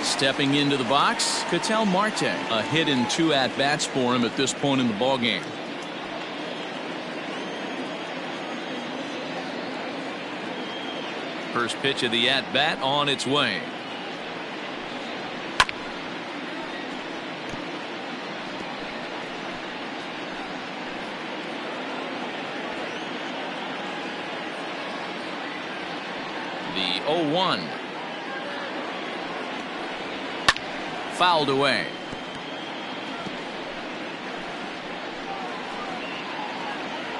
Stepping into the box, Ketel Marte. A hit and 2 at-bats for him at this point in the ballgame. First pitch of the at-bat on its way. The 0-1. Fouled away.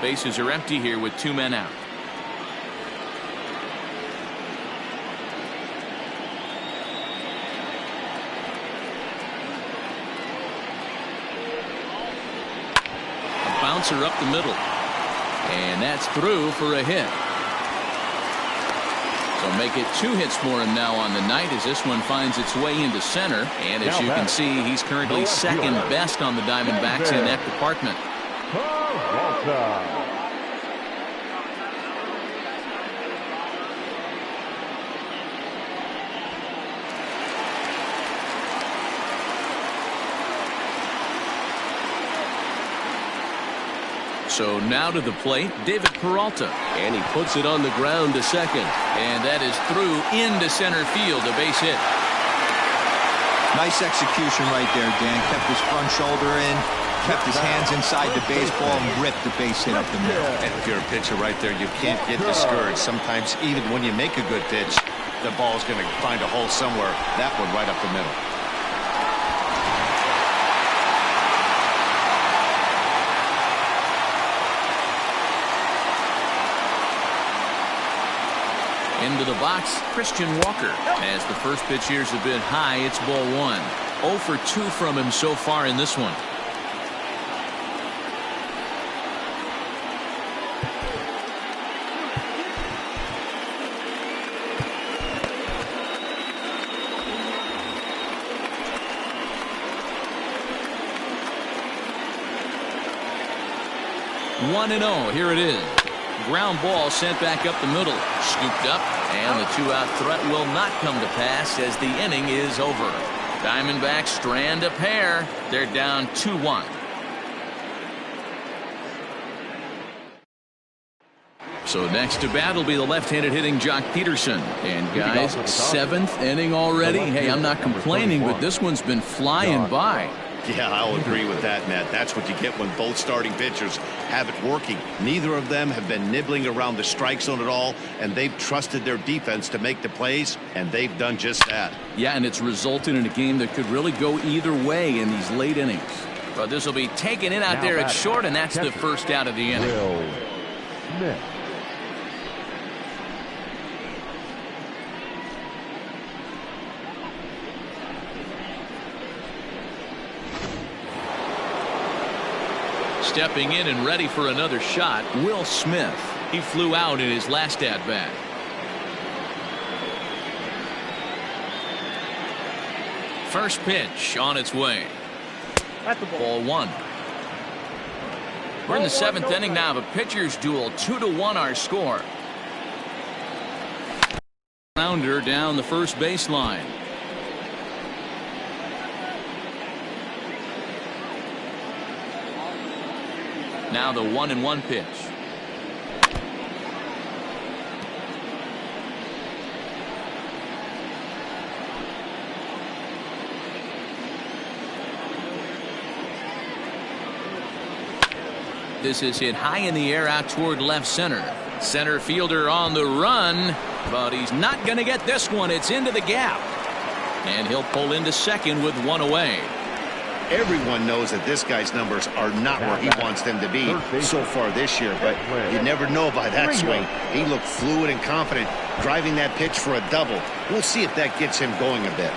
Bases are empty here with 2 men out. A bouncer up the middle. And that's through for a hit. So make it 2 hits for him now on the night as this one finds its way into center. And as you can see, he's currently second best on the Diamondbacks in that department. So now to the plate, David Peralta. And he puts it on the ground to second. And that is through into center field, a base hit. Nice execution right there, Dan. Kept his front shoulder in, kept his hands inside the baseball, and ripped the base hit up the middle. And if you're a pitcher right there, you can't get discouraged. Sometimes even when you make a good pitch, the ball's going to find a hole somewhere. That one right up the middle. Into the box, Christian Walker. As the first pitch here's a bit high, it's ball 1. 0 for 2 from him so far in this one. One and 0. Here it is. Ground ball sent back up the middle. Scooped up, and the 2-out threat will not come to pass as the inning is over. Diamondbacks strand a pair. They're down 2-1. So next to bat will be the left-handed hitting Jock Peterson. And guys, 7th inning already. Hey, I'm not complaining, but this one's been flying by. Yeah, I'll agree with that, Matt. That's what you get when both starting pitchers have it working. Neither of them have been nibbling around the strike zone at all, and they've trusted their defense to make the plays, and they've done just that. Yeah, and it's resulted in a game that could really go either way in these late innings. But this will be taken in out there at short, and that's the first out of the inning. Will Smith. Stepping in and ready for another shot, Will Smith. He flew out in his last at-bat. First pitch on its way. Ball 1. We're in the 7th inning now of a pitcher's duel. 2-1 our score. Rounder down the first baseline. Now the 1-1 pitch. This is hit high in the air out toward left center. Center fielder on the run, but he's not going to get this one. It's into the gap. And he'll pull into second with 1 away. Everyone knows that this guy's numbers are not where he wants them to be so far this year, but you never know by that swing. He looked fluid and confident, driving that pitch for a double. We'll see if that gets him going a bit.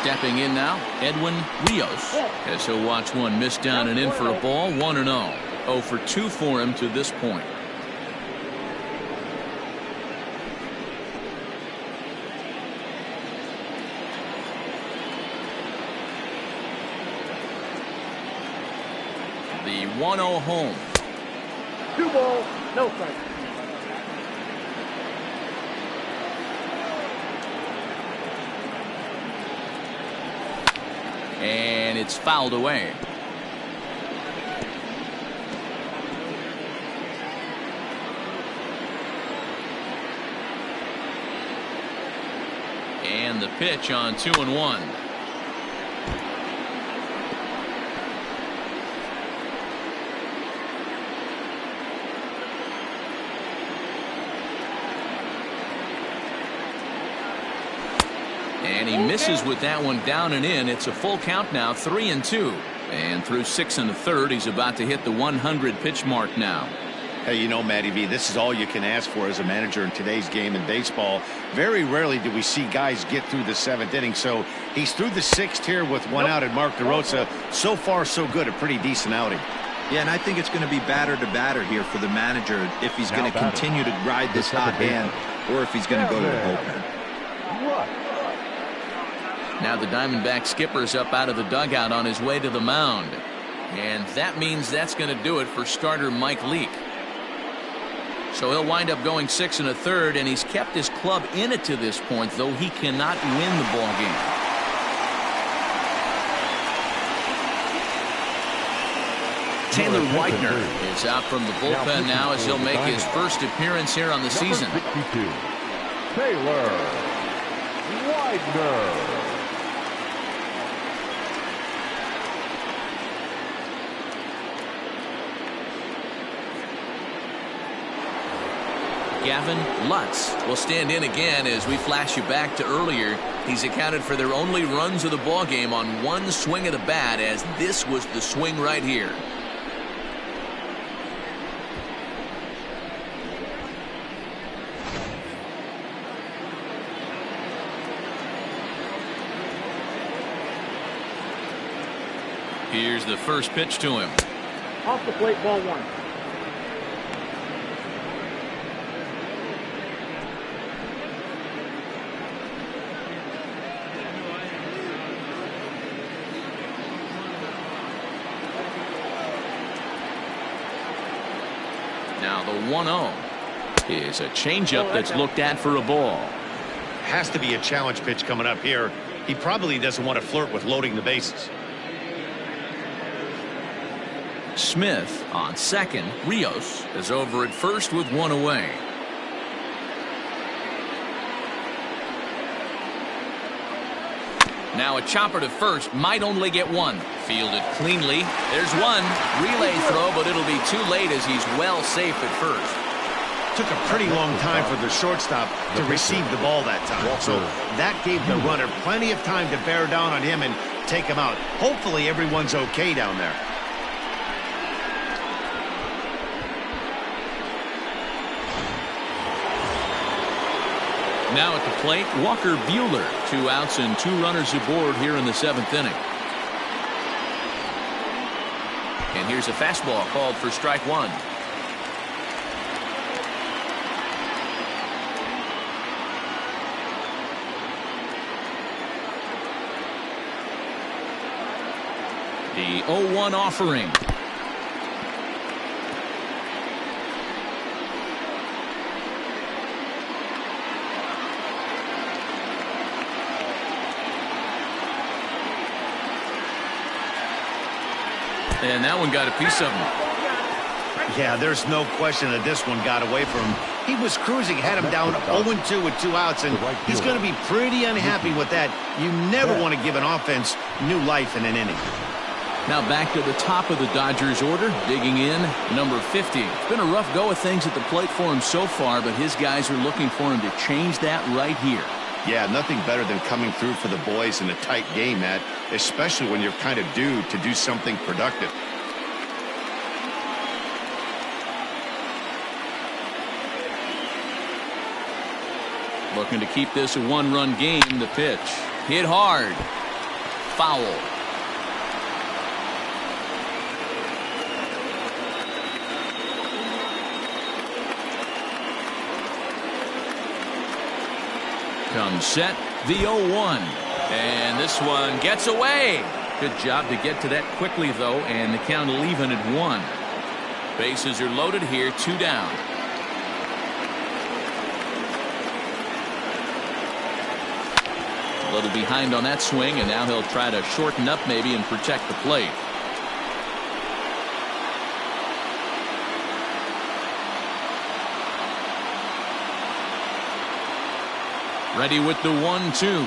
Stepping in now, Edwin Rios, as he'll watch one miss down and in for a ball. 1-0. 0 for 2 for him to this point. The 1-0 home. 2 balls, no strikes. And it's fouled away. And the pitch on 2-1. And he misses with that one down and in. It's a full count now, 3-2. And through 6 1/3, he's about to hit the 100 pitch mark now. Hey, you know, Matty V, this is all you can ask for as a manager in today's game in baseball. Very rarely do we see guys get through the 7th inning. So he's through the 6th here with 1 out, and Mark DeRosa, so far so good, a pretty decent outing. Yeah, and I think it's going to be batter to batter here for the manager if he's going to continue to ride this hot hand or if he's going to go to the bullpen. Now the Diamondback skipper's up out of the dugout on his way to the mound. And that means that's going to do it for starter Mike Leake. So he'll wind up going 6 1/3, and he's kept his club in it to this point, though he cannot win the ball game. Taylor Widener is out from the bullpen now as he'll make his first appearance here on the season. 62, Taylor Widener. Gavin Lutz will stand in again as we flash you back to earlier. He's accounted for their only runs of the ball game on one swing of the bat, as this was the swing right here. Here's the first pitch to him. Off the plate, ball 1. Now the 1-0 is a changeup that's looked at for a ball. Has to be a challenge pitch coming up here. He probably doesn't want to flirt with loading the bases. Smith on second. Rios is over at first with 1 away. Now a chopper to first, might only get 1. Fielded cleanly. There's 1. Relay throw, but it'll be too late as he's well safe at first. Took a pretty long time for the shortstop to receive the ball that time. So that gave the runner plenty of time to bear down on him and take him out. Hopefully everyone's okay down there. Now at the plate, Walker Buehler. 2 outs and 2 runners aboard here in the 7th inning. And here's a fastball called for strike 1. The 0-1 offering. And that one got a piece of him. Yeah, there's no question that this one got away from him. He was cruising, had him down 0-2 with 2 outs, and he's going to be pretty unhappy with that. You never want to give an offense new life in an inning. Now back to the top of the Dodgers order, digging in, number 50. It's been a rough go of things at the plate for him so far, but his guys are looking for him to change that right here. Yeah, nothing better than coming through for the boys in a tight game, Matt, especially when you're kind of due to do something productive. Looking to keep this a 1-run game. The pitch hit hard. foul. Comes set, the 0-1. And this one gets away. Good job to get to that quickly, though, and the count will even at 1. Bases are loaded here, 2 down. A little behind on that swing, and now he'll try to shorten up maybe and protect the plate. Ready with the 1-2.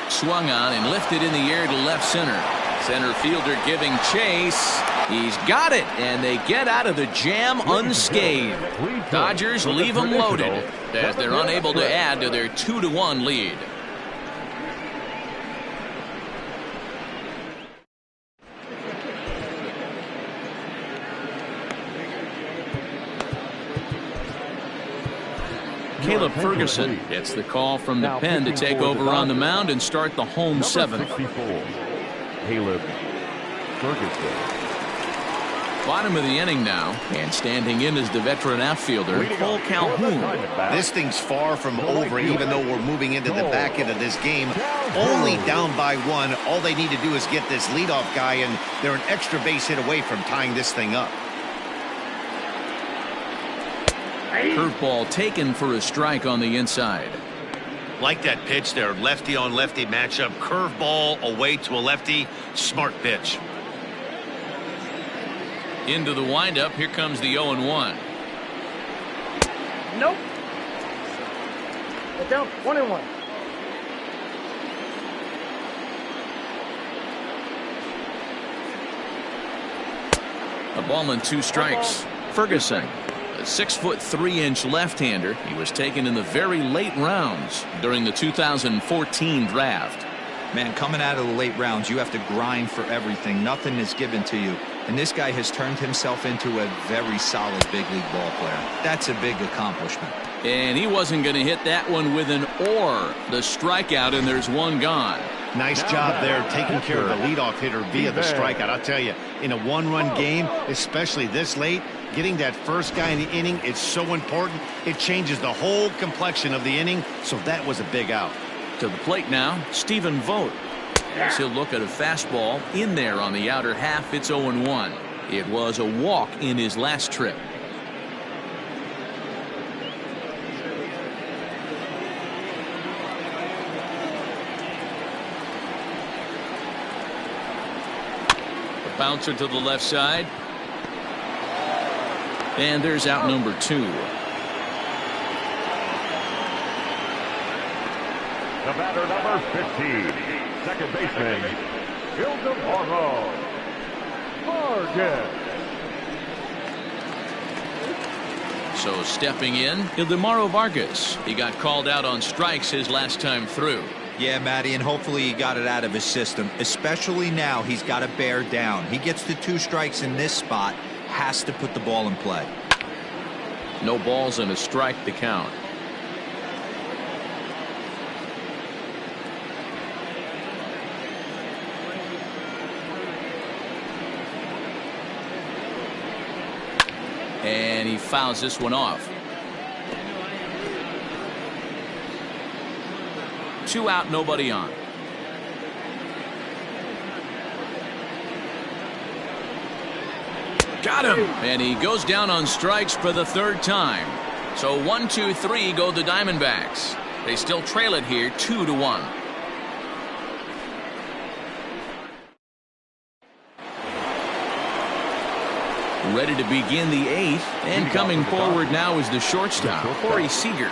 Swung on and lifted in the air to left center. Center fielder giving chase. He's got it, and they get out of the jam unscathed. Dodgers leave them loaded as they're unable to add to their 2-1 lead. Caleb Ferguson gets the call from the pen to take over on the mound and start the home 7th. Caleb Ferguson. Bottom of the inning now, and standing in is the veteran outfielder, Cole Calhoun. This thing's far from over, even though we're moving into the back end of this game. Only down by 1. All they need to do is get this leadoff guy, and they're an extra base hit away from tying this thing up. Curveball taken for a strike on the inside. Like that pitch there, lefty on lefty matchup. Curveball away to a lefty. Smart pitch. Into the windup. Here comes the 0-1. Nope. Get down 1-1. A ball and 2 strikes. Ferguson, a 6'3" left-hander. He was taken in the very late rounds during the 2014 draft. Man, coming out of the late rounds, you have to grind for everything. Nothing is given to you. And this guy has turned himself into a very solid big league ball player. That's a big accomplishment. And he wasn't going to hit that one with an or. The strikeout, and there's 1 gone. Nice job there taking care of the leadoff hitter via the strikeout. I'll tell you, in a 1-run game, especially this late, getting that first guy in the inning is so important. It changes the whole complexion of the inning, so that was a big out. To the plate now, Stephen Vogt. As he'll look at a fastball in there on the outer half. It's 0-1. It was a walk in his last trip. The bouncer to the left side. And there's out number 2. The batter, number 15, second baseman, Vargas. So stepping in, Ildemaro Vargas. He got called out on strikes his last time through. Yeah, Matty, and hopefully he got it out of his system. Especially now, he's got to bear down. He gets the 2 strikes in this spot, has to put the ball in play. No balls and a strike to count. And he fouls this one off. 2 out, nobody on. Got him. And he goes down on strikes for the 3rd time. So 1, 2, 3 go the Diamondbacks. They still trail it here 2-1. Ready to begin the 8th, and coming forward now is the shortstop, Corey Seager.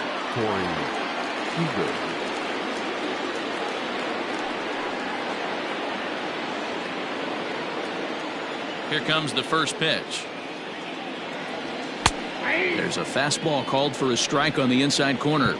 Here comes the first pitch. There's a fastball called for a strike on the inside corner.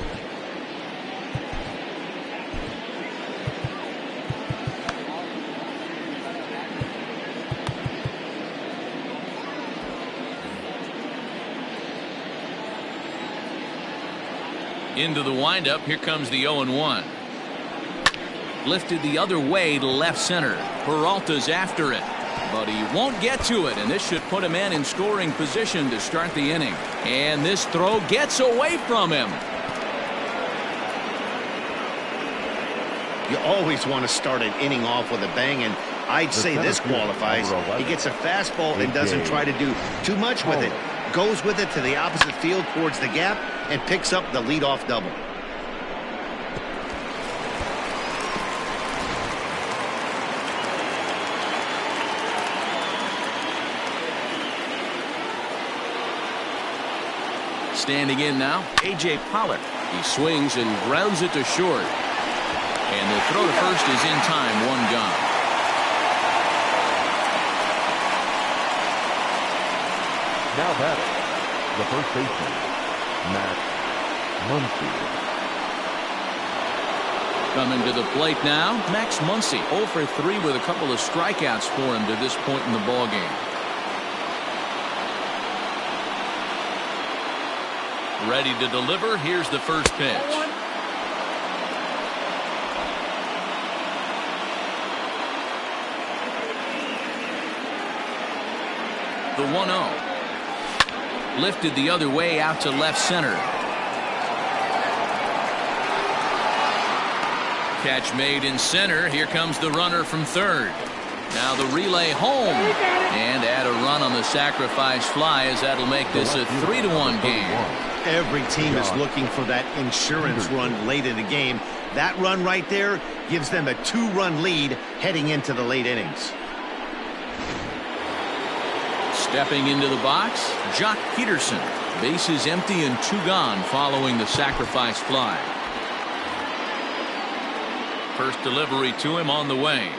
Into the windup. Here comes the 0-1. Lifted the other way to left center. Peralta's after it, but he won't get to it, and this should put him in scoring position to start the inning. And this throw gets away from him. You always want to start an inning off with a bang, and I'd say this qualifies. He gets a fastball and doesn't try to do too much with it. Goes with it to the opposite field towards the gap and picks up the leadoff double. Standing in now, A.J. Pollock. He swings and grounds it to short. And the throw to first is in time, one gone. Now batting, the first baseman, Max Muncy. Coming to the plate now, Max Muncy, 0 for 3 with a couple of strikeouts for him to this point in the ballgame. Ready to deliver. Here's the first pitch. The 1-0. Lifted the other way out to left center. Catch made in center. Here comes the runner from third. Now the relay home. And add a run on the sacrifice fly, as that'll make this a 3-1 game. Every team is looking for that insurance run late in the game. That run right there gives them a 2-run lead heading into the late innings. Stepping into the box, Jock Peterson. Bases empty and 2 gone following the sacrifice fly. First delivery to him on the way.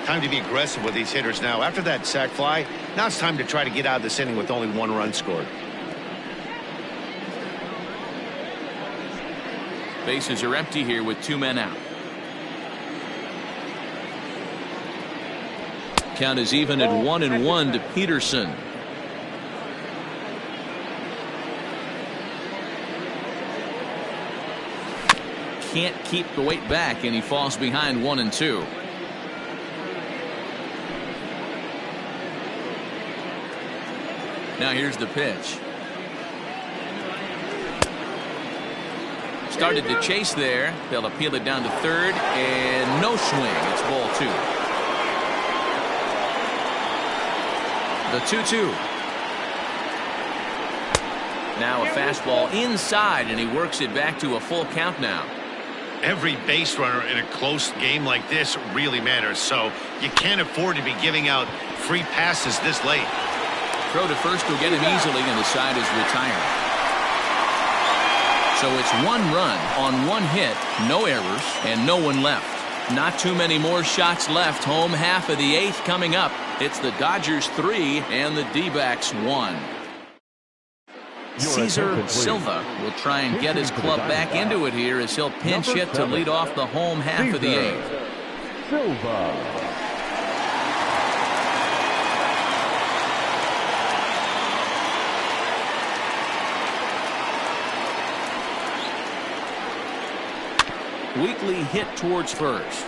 Time to be aggressive with these hitters now. After that sac fly, now it's time to try to get out of this inning with only 1 run scored. Bases are empty here with 2 men out. Count is even at 1-1 to Peterson. Can't keep the weight back, and he falls behind 1-2. Now here's the pitch. Started to chase there. They'll appeal it down to third, and no swing. It's ball 2. The 2-2. Now a fastball inside, and he works it back to a full count now. Every base runner in a close game like this really matters, so you can't afford to be giving out free passes this late. Throw to first will get him easily, and the side is retired. So it's 1 run on 1 hit, no errors, and no one left. Not too many more shots left. Home half of the 8th coming up. It's the Dodgers 3 and the D-backs 1. Cesar Silva will try and get his club back into it here as he'll pinch hit to lead off the home half of the 8th. Silva. Weekly hit towards first.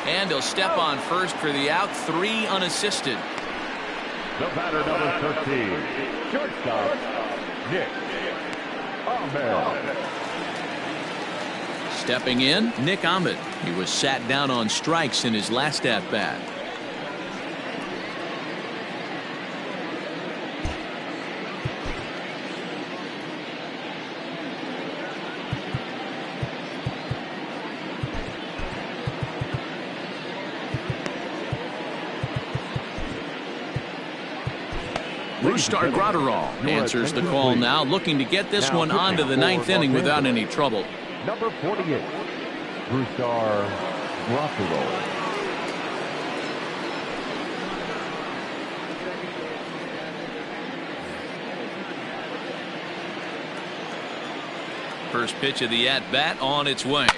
And he'll step on first for the out. 3 unassisted. The batter, number 13, shortstop, Nick Ahmed. Stepping in, Nick Ahmed. He was sat down on strikes in his last at-bat. Brustar Graterol answers the call now, looking to get this one onto the 9th inning without any trouble. Number 48, Brustar Graterol. First pitch of the at-bat on its way.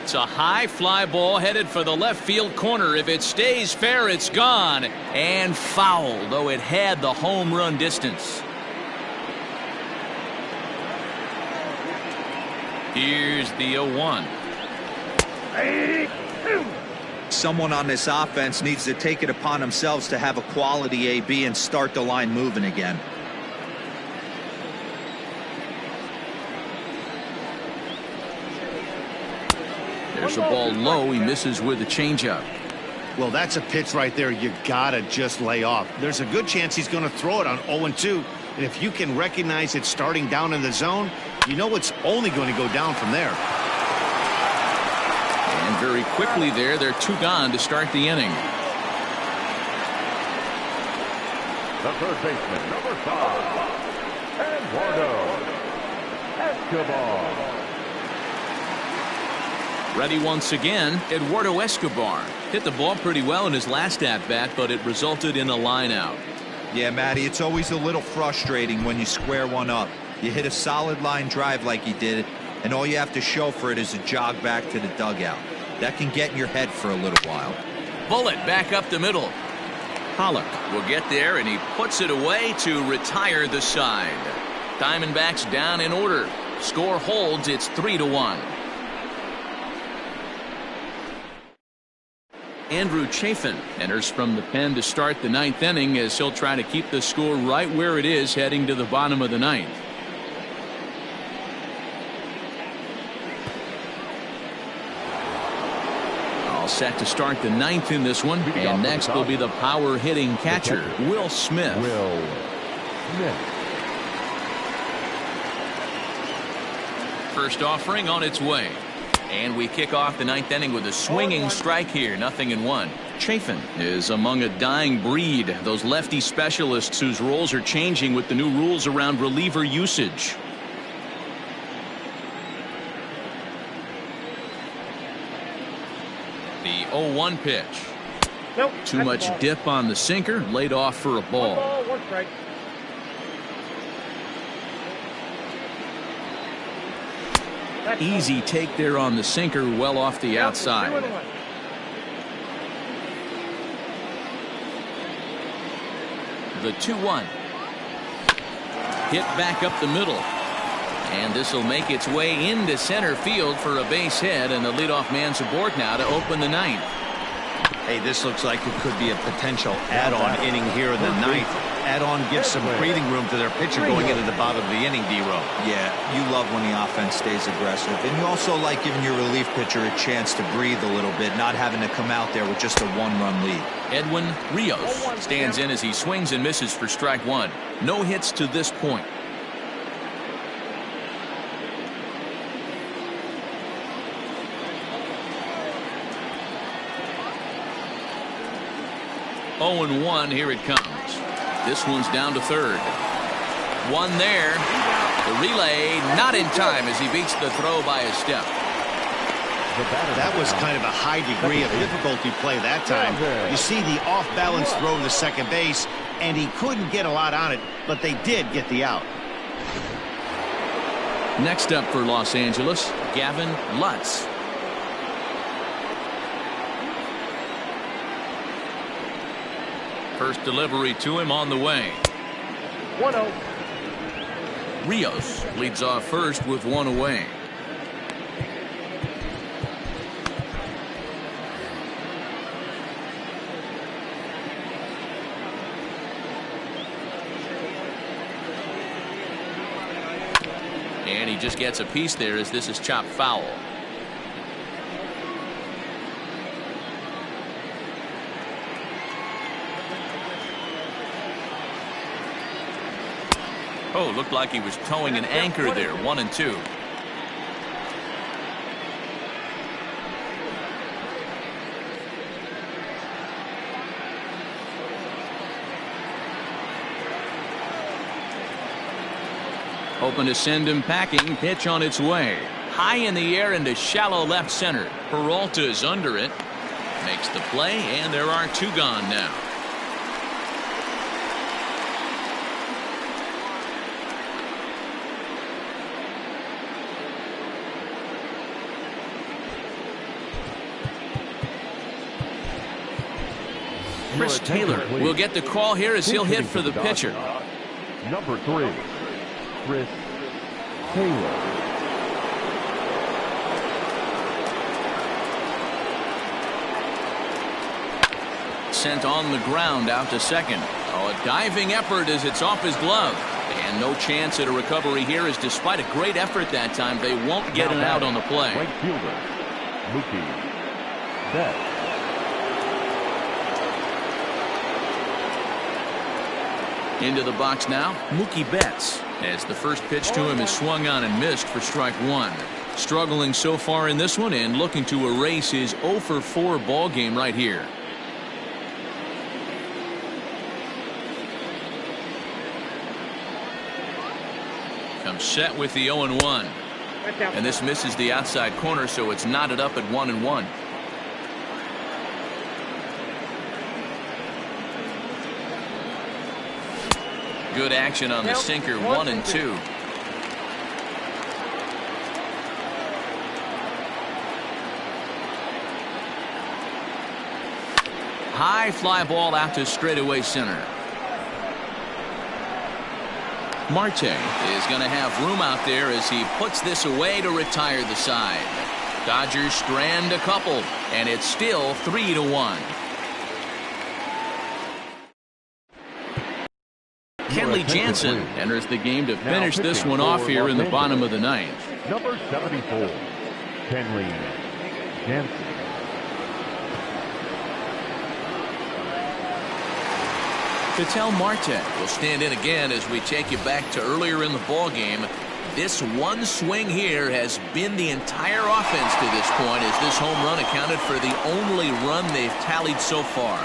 It's a high fly ball headed for the left field corner. If it stays fair, it's gone. And foul, though it had the home run distance. Here's the 0-1. Someone on this offense needs to take it upon themselves to have a quality AB and start the line moving again. There's a ball low. He misses with a changeup. Well, that's a pitch right there you gotta just lay off. There's a good chance he's going to throw it on 0-2, and if you can recognize it starting down in the zone, you know it's only going to go down from there. And very quickly they're 2 gone to start the inning. The third baseman, number 5, Eduardo Escobar. Ready once again, Eduardo Escobar. Hit the ball pretty well in his last at-bat, but it resulted in a line out. Yeah, Matty, it's always a little frustrating when you square one up. You hit a solid line drive like he did, and all you have to show for it is a jog back to the dugout. That can get in your head for a little while. Bullet back up the middle. Pollock will get there, and he puts it away to retire the side. Diamondbacks down in order. Score holds. It's 3-1. Andrew Chafin enters from the pen to start the 9th inning as he'll try to keep the score right where it is heading to the bottom of the 9th. All set to start the 9th in this one, and next will be the power hitting catcher, Will Smith. First offering on its way. And we kick off the 9th inning with a swinging strike here, 0-1. Chafin is among a dying breed, those lefty specialists whose roles are changing with the new rules around reliever usage. The 0-1 pitch. Nope, Too much dip on the sinker, laid off for a ball. 1 ball, 1 strike. Easy take there on the sinker, well off the outside. The 2-1. Hit back up the middle. And this will make its way into center field for a base hit, and the leadoff man's aboard now to open the 9th. Hey, this looks like it could be a potential add-on inning here in the 9th. Add-on gives some breathing room to their pitcher going into the bottom of the inning, D-Row. Yeah, you love when the offense stays aggressive. And you also like giving your relief pitcher a chance to breathe a little bit, not having to come out there with just a 1-run lead. Edwin Rios stands in as he swings and misses for strike 1. No hits to this point. Oh, 0-1, here it comes. This one's down to third. One there. The relay not in time as he beats the throw by a step. That was kind of a high degree of difficulty play that time. You see the off-balance throw to second base, and he couldn't get a lot on it, but they did get the out. Next up for Los Angeles, Gavin Lutz. First delivery to him on the way. 1-0. Rios leads off first with one away. And he just gets a piece there as this is chopped foul. Oh, looked like he was towing an anchor there. 1-2. Hoping to send him packing. Pitch on its way. High in the air into shallow left center. Peralta is under it. Makes the play, and there are 2 gone now. Chris Taylor will get the call here as he'll hit for the pitcher. Number 3, Chris Taylor. sent on the ground out to second. Oh, a diving effort as it's off his glove. And no chance at a recovery here, as despite a great effort that time, they won't get an out on the play. Right fielder, Mookie Betts. Into the box now, Mookie Betts, as the first pitch to him is swung on and missed for strike one. Struggling so far in this one and looking to erase his 0 for 4 ball game right here. Comes set with the 0-1. And this misses the outside corner, so it's knotted up at 1-1. Good action on the sinker, 1-2. High fly ball out to straightaway center. Marte is going to have room out there as he puts this away to retire the side. Dodgers strand a couple, and it's still 3-1. Kenley Jansen enters the game to finish this one off here in the bottom of the ninth. Number 74, Kenley Jansen. Ketel Marte will stand in again as we take you back to earlier in the ball game. This one swing here has been the entire offense to this point, as this home run accounted for the only run they've tallied so far.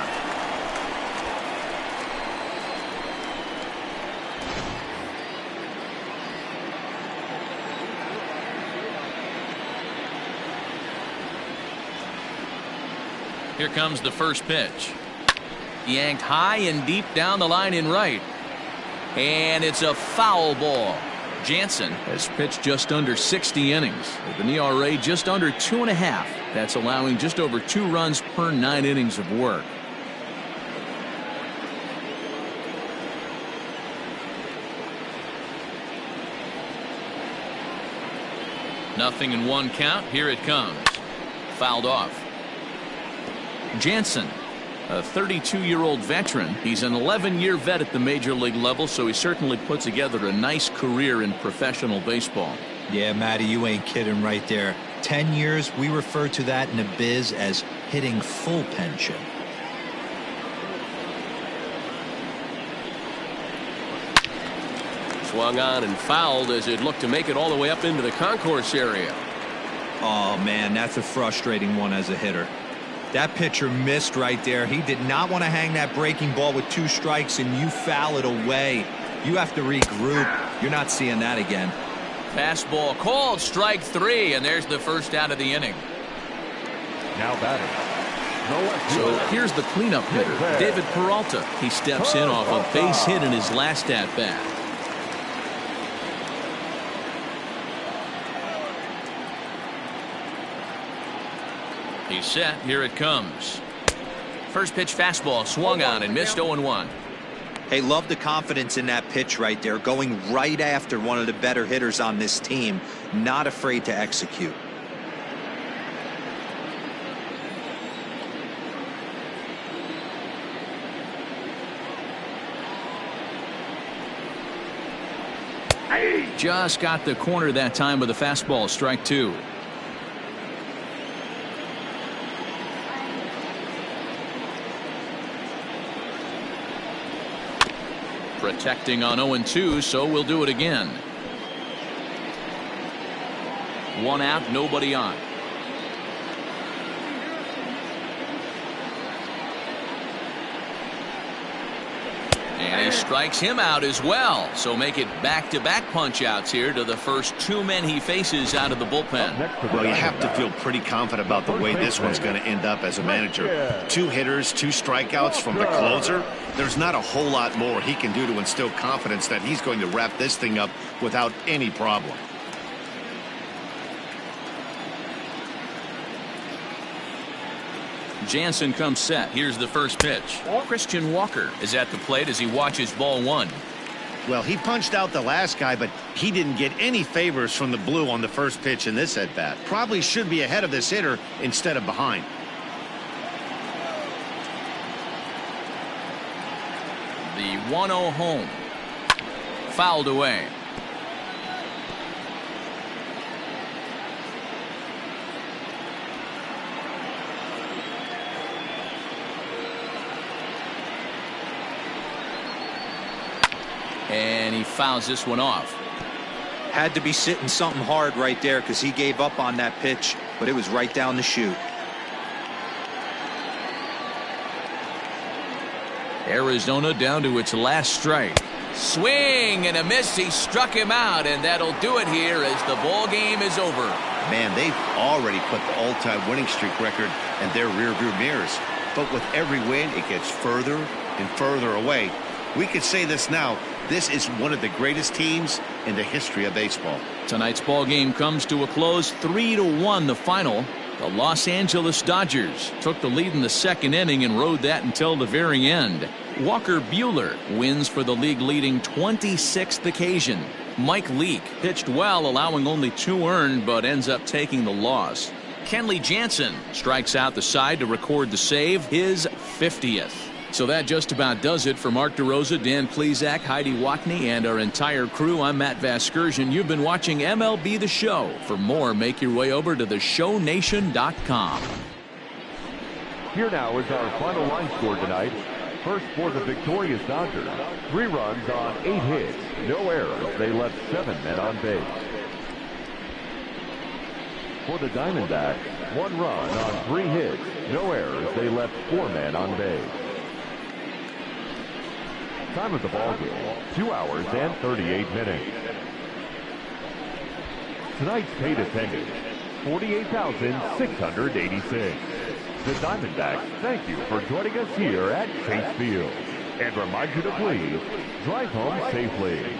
Here comes the first pitch. Yanked high and deep down the line in right. And it's a foul ball. Jansen has pitched just under 60 innings with an ERA just under 2.5. That's allowing just over 2 runs per 9 innings of work. Nothing in 1 count. Here it comes. Fouled off. Jansen, a 32-year-old veteran. He's an 11-year vet at the major league level, so he certainly put together a nice career in professional baseball. Yeah, Matty, you ain't kidding right there. 10 years, we refer to that in the biz as hitting full pension. Swung on and fouled as it looked to make it all the way up into the concourse area. Oh, man, that's a frustrating one as a hitter. That pitcher missed right there. He did not want to hang that breaking ball with 2 strikes, and you foul it away. You have to regroup. You're not seeing that again. Fastball called, strike 3, and there's the first out of the inning. Now batting. So here's the cleanup hitter, David Peralta. He steps in off a base hit in his last at-bat. He's set. Here it comes. First pitch fastball swung on and missed 0-1. Hey, love the confidence in that pitch right there, going right after one of the better hitters on this team, not afraid to execute. Just got the corner that time with a fastball, strike 2. Protecting on 0-2, so we'll do it again. 1 out, nobody on. And he strikes him out as well. So make it back-to-back punch-outs here to the first 2 men he faces out of the bullpen. Well, you have to feel pretty confident about the way this one's going to end up as a manager. 2 hitters, 2 strikeouts from the closer. There's not a whole lot more he can do to instill confidence that he's going to wrap this thing up without any problem. Jansen comes set. Here's the first pitch. Christian Walker is at the plate as he watches ball 1. Well, he punched out the last guy, but he didn't get any favors from the blue on the first pitch in this at-bat. Probably should be ahead of this hitter instead of behind. The 1-0 home. Fouled away. And he fouls this one off. Had to be sitting something hard right there because he gave up on that pitch, but it was right down the chute. Arizona down to its last strike. Swing and a miss. He struck him out, and that'll do it here as the ball game is over. Man, they've already put the all-time winning streak record in their rearview mirrors. But with every win, it gets further and further away. We could say this now. This is one of the greatest teams in the history of baseball. Tonight's ball game comes to a close. 3-1 the final. The Los Angeles Dodgers took the lead in the second inning and rode that until the very end. Walker Buehler wins for the league-leading 26th occasion. Mike Leake pitched well, allowing only 2 earned, but ends up taking the loss. Kenley Jansen strikes out the side to record the save, his 50th. So that just about does it for Mark DeRosa, Dan Plesac, Heidi Watney, and our entire crew. I'm Matt Vasgersian. You've been watching MLB The Show. For more, make your way over to theshownation.com. Here now is our final line score tonight. First for the victorious Dodgers, 3 runs on 8 hits, no errors. They left 7 men on base. For the Diamondbacks, 1 run on 3 hits, no errors. They left 4 men on base. Time of the ball game, 2 hours and 38 minutes. Tonight's paid attendance, 48,686. The Diamondbacks thank you for joining us here at Chase Field and remind you to please drive home safely.